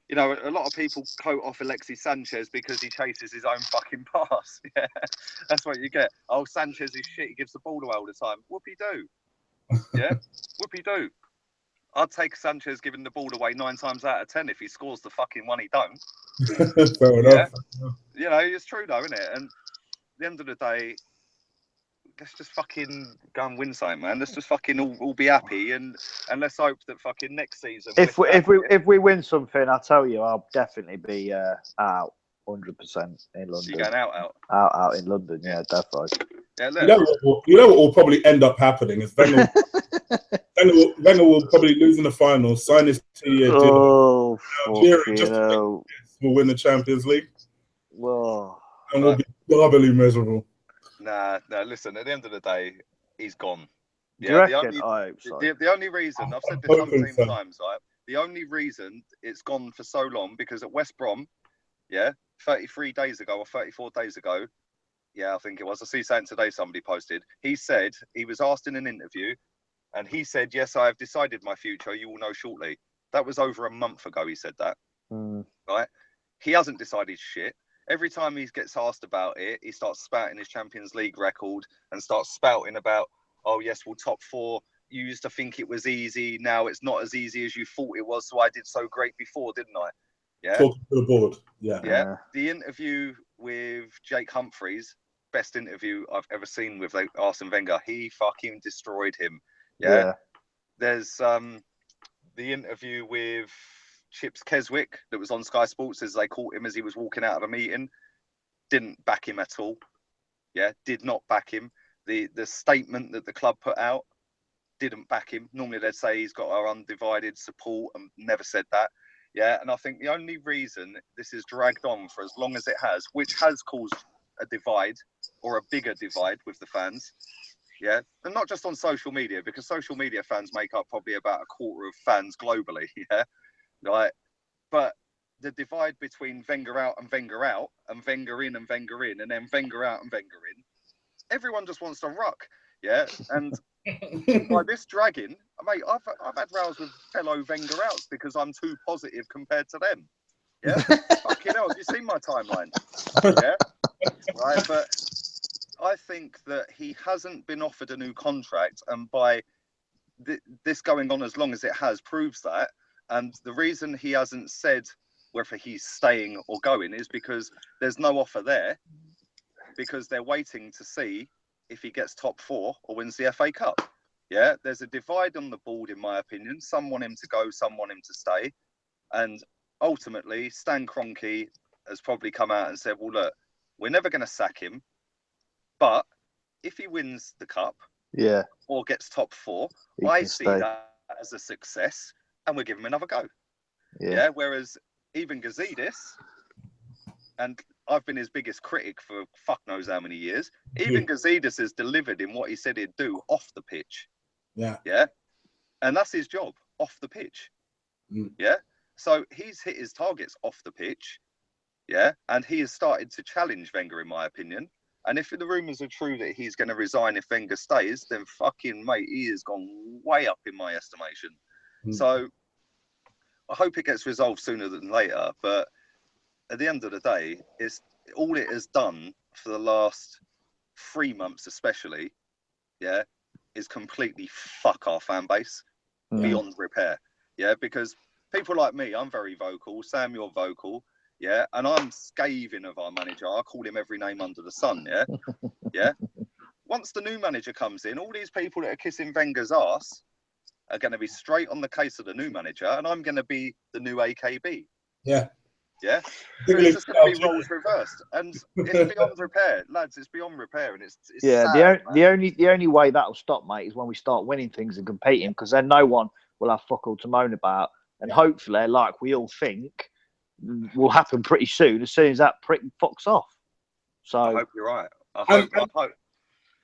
you know, a lot of people quote off Alexis Sanchez because he chases his own fucking pass. Yeah, that's what you get. Oh, Sanchez is shit. He gives the ball away all the time. Whoop-he-do. Yeah, whoop-he-do. I'd take Sanchez giving the ball away 9 times out of 10 if he scores the fucking one he don't. Fair enough. You know, it's true though, isn't it? And at the end of the day, let's just fucking go and win something, man. Let's just fucking all be happy and let's hope that fucking next season. If we win something, I tell you, I'll definitely be out 100% in London. You going out? Out in London, yeah, definitely. Yeah, you know what will probably end up happening is Wenger will probably lose in the final, sign his 2-year deal. We'll win the Champions League. Whoa. And we'll be doubly miserable. Nah, listen, at the end of the day, he's gone. Yeah, the only reason, I've said this umpteen times, right? The only reason it's gone for so long, because at West Brom, 33 days ago or 34 days ago, I think it was. I see something today somebody posted. He said, he was asked in an interview, and he said, yes, I have decided my future. You will know shortly. That was over a month ago he said that. Right? He hasn't decided shit. Every time he gets asked about it, he starts spouting his Champions League record and starts spouting about, oh, yes, well, top 4. You used to think it was easy. Now it's not as easy as you thought it was. So I did so great before, didn't I? Yeah. Talking to the board. Yeah. The interview with Jake Humphries, best interview I've ever seen with Arsene Wenger. He fucking destroyed him. Yeah. There's the interview with Chips Keswick that was on Sky Sports as they caught him as he was walking out of a meeting. Didn't back him at all. Yeah, did not back him. The statement that the club put out didn't back him. Normally they'd say he's got our undivided support, and never said that. Yeah, and I think the only reason this is dragged on for as long as it has, which has caused a divide or a bigger divide with the fans, and not just on social media, because social media fans make up probably about a quarter of fans globally, right? But the divide between Wenger out, and Wenger in, and then Wenger out and Wenger in, everyone just wants to ruck, and by this dragging, mate, I've had rows with fellow Wenger outs because I'm too positive compared to them. Yeah, fucking hell, have you seen my timeline? Right, but I think that he hasn't been offered a new contract, and by this going on as long as it has proves that. And the reason he hasn't said whether he's staying or going is because there's no offer there, because they're waiting to see if he gets top 4 or wins the FA Cup. Yeah, there's a divide on the board, in my opinion. Some want him to go, some want him to stay. And ultimately, Stan Kroenke has probably come out and said, well, look, we're never going to sack him, but if he wins the cup or gets top 4, I see that as a success, and we'll give him another go. Yeah, whereas even Gazidis, and I've been his biggest critic for fuck knows how many years, even Gazidis has delivered in what he said he'd do off the pitch. Yeah. And that's his job, off the pitch. Yeah. So he's hit his targets off the pitch. Yeah. And he has started to challenge Wenger, in my opinion. And if the rumours are true that he's going to resign if Wenger stays, then fucking mate, he has gone way up in my estimation. So I hope it gets resolved sooner than later. But at the end of the day, it's all it has done for the last 3 months, especially, yeah, is completely fuck our fan base beyond repair. Yeah, because people like me, I'm very vocal. Sam, you're vocal. Yeah, and I'm scathing of our manager. I call him every name under the sun. Yeah, yeah. Once the new manager comes in, all these people that are kissing Wenger's ass are going to be straight on the case of the new manager, and I'm going to be the new AKB. Yeah. Yeah. So it's just going to be roles reversed, and it's beyond repair, lads. It's beyond repair, and it's yeah. sad, The only way that'll stop, mate, is when we start winning things and competing, because then no one will have fuck all to moan about, and hopefully, like we all think, will happen pretty soon. As soon as that prick fucks off. So I hope you're right. I hope.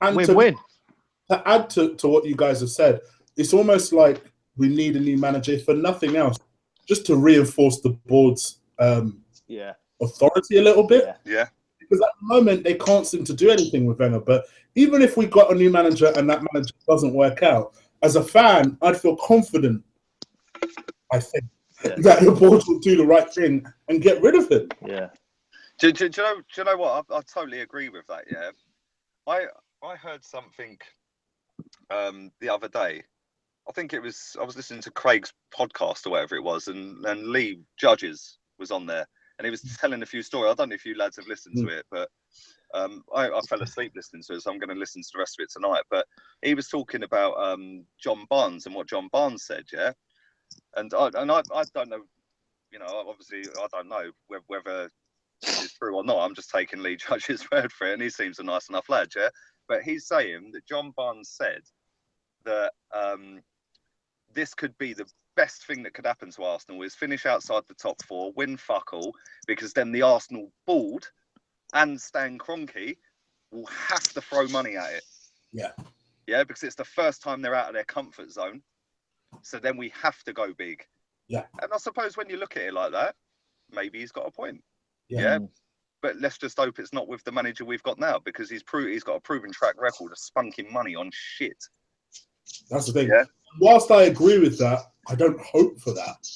And win-win. To add to what you guys have said, it's almost like we need a new manager, for nothing else, just to reinforce the board's authority a little bit. Yeah. Because at the moment, they can't seem to do anything with Wenger. But even if we got a new manager and that manager doesn't work out, as a fan, I'd feel confident, I think, that the board will do the right thing and get rid of him. Yeah. Do you know what? I totally agree with that. Yeah. I heard something the other day. I think I was listening to Craig's podcast or whatever it was, and Lee Judges was on there, and he was telling a few stories. I don't know if you lads have listened to it, but I fell asleep listening to it, so I'm going to listen to the rest of it tonight. But he was talking about John Barnes and what John Barnes said, yeah. And I don't know, you know, obviously I don't know whether it's true or not. I'm just taking Lee Judge's word for it, and he seems a nice enough lad, yeah. But he's saying that John Barnes said that this could be the best thing that could happen to Arsenal is finish outside the top 4, win fuck all, because then the Arsenal board and Stan Kroenke will have to throw money at it. Yeah. Yeah, because it's the first time they're out of their comfort zone. So then we have to go big. Yeah. And I suppose when you look at it like that, maybe he's got a point. Yeah. But let's just hope it's not with the manager we've got now, because he's got a proven track record of spunking money on shit. That's the thing. Yeah. Whilst I agree with that, I don't hope for that.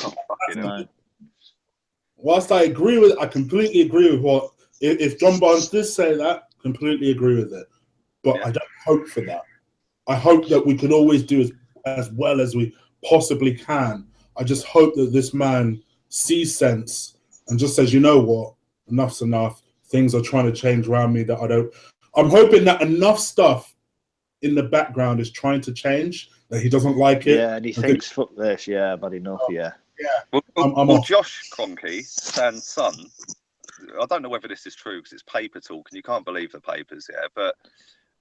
Oh, fucking hell. Whilst I completely agree with what, if John Barnes did say that, completely agree with it. But I don't hope for that. I hope that we can always do as well as we possibly can. I just hope that this man sees sense and just says, you know what, enough's enough. Things are trying to change around me that I'm hoping that enough stuff in the background is trying to change, that he doesn't like it. Yeah, and he thinks, fuck this, but enough, Yeah. Well, Josh Kroenke, Stan's son, I don't know whether this is true because it's paper talk and you can't believe the papers, but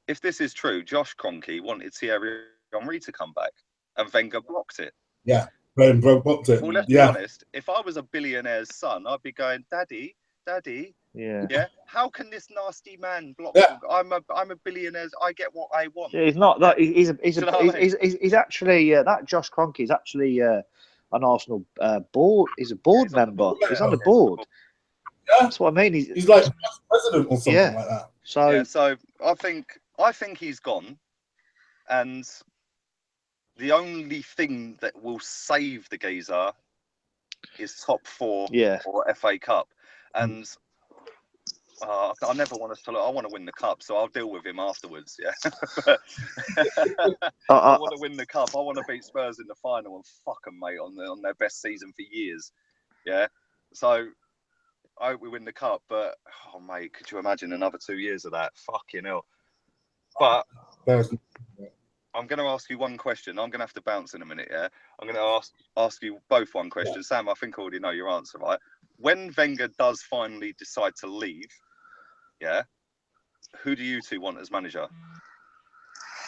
if this is true, Josh Kroenke wanted Thierry Henry to come back and Wenger blocked it. Yeah, blocked it. Well, let's be honest, if I was a billionaire's son, I'd be going, Daddy, yeah. How can this nasty man block? Yeah. I'm a billionaire. I get what I want. Yeah, he's not that. He's actually that Josh Kroenke is actually an Arsenal board. He's a board member. He's on the board. Yeah. That's what I mean. He's like president or something like that. So I think he's gone, and the only thing that will save the geezer is top 4 or FA Cup. And I never want us to look. I want to win the cup, so I'll deal with him afterwards. Yeah, I want to win the cup. I want to beat Spurs in the final and fuck them, mate, on their best season for years. Yeah, so I hope we win the cup. But oh, mate, could you imagine another 2 years of that? Fucking hell. But I'm going to ask you one question. I'm going to have to bounce in a minute. Yeah, I'm going to ask you both one question. Sam, I think I already know your answer, right? When Wenger does finally decide to leave, who do you two want as manager?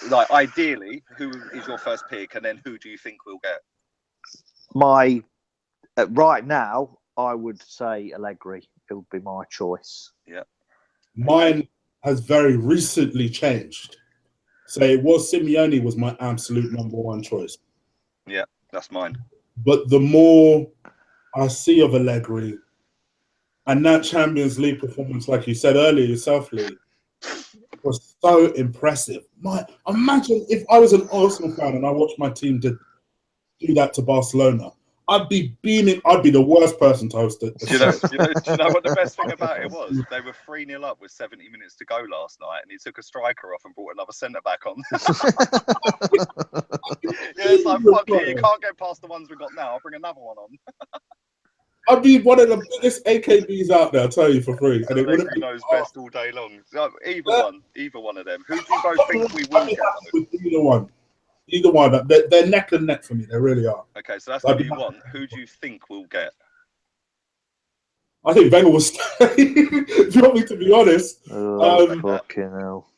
Like, ideally, who is your first pick, and then who do you think we'll get? My right now, I would say Allegri. It would be my choice. Yeah, mine has very recently changed. So it was Simeone was my absolute number 1 choice. Yeah, that's mine. but the more I see of Allegri and that Champions League performance, like you said earlier yourself, Lee, was so impressive. Imagine if I was an Arsenal fan and I watched my team do that to Barcelona. I'd be beaming. I'd be the worst person to host it. Do you know what the best thing about it was? They were 3-0 up with 70 minutes to go last night, and he took a striker off and brought another centre back on. It's like, fuck you can't get past the ones we got now. I'll bring another one on. I'd be one of the biggest AKBs out there, I'll tell you for free. And it wouldn't be knows best all day long. So either one of them. Who do you both think we will get? Either one. They're neck and neck for me. They really are. Okay, so that's what you want. Who do you think we'll get? I think Wenger will stay. If you want me to be honest. Fucking hell.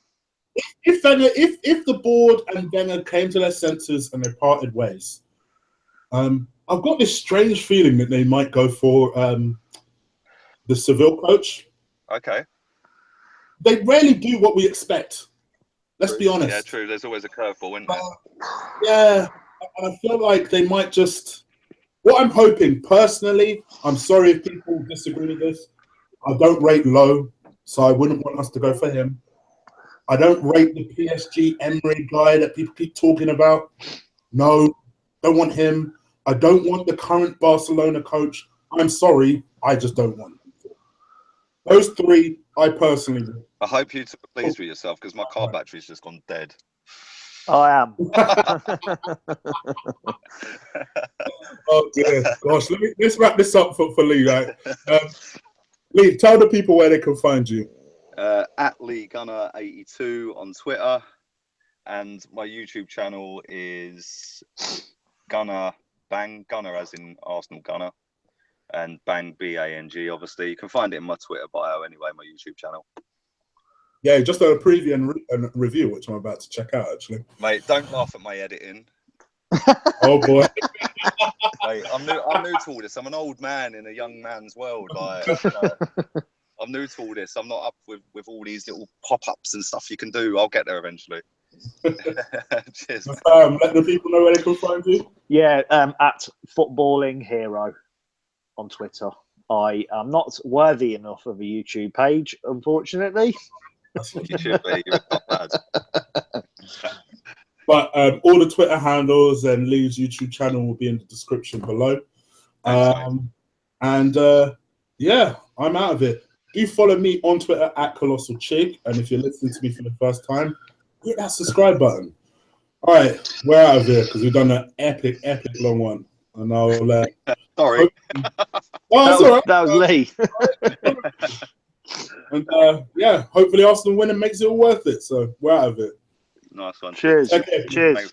If the board and Wenger came to their senses and they parted ways, I've got this strange feeling that they might go for the Seville coach. Okay. They rarely do what we expect. Let's be honest. Yeah, true. There's always a curveball, isn't there? Yeah. I feel like they might just... What I'm hoping, personally, I'm sorry if people disagree with this, I don't rate low, so I wouldn't want us to go for him. I don't rate the PSG Emery guy that people keep talking about. No, don't want him. I don't want the current Barcelona coach. I'm sorry, I just don't want him. Those three, I personally do. I hope you're pleased with yourself because my car battery's just gone dead. I am. Oh dear, gosh. Let's wrap this up for Lee. Right? Lee, tell the people where they can find you. At Lee Gunner 82 on Twitter, and my YouTube channel is Gunner Bang, Gunner as in Arsenal Gunner, and Bang BANG. Obviously, you can find it in my Twitter bio anyway. My YouTube channel. Yeah, just a preview and review, which I'm about to check out, actually. Mate, don't laugh at my editing. Oh, boy. Mate, I'm new to all this. I'm an old man in a young man's world. Like, I'm new to all this. I'm not up with all these little pop-ups and stuff you can do. I'll get there eventually. Cheers. Let the people know where they can find you. Yeah, at Footballing Hero on Twitter. I am not worthy enough of a YouTube page, unfortunately. You should be. You're not bad. But all the Twitter handles and Lee's YouTube channel will be in the description below. Yeah, I'm out of it. Do follow me on Twitter at Colossal Chig, and if you're listening to me for the first time, hit that subscribe button. All right, we're out of here because we've done an epic long one. And I'll sorry. That's all right. That was Lee. And yeah, hopefully Arsenal win and makes it all worth it. So we're out of it. Nice one. Cheers. Okay. Cheers.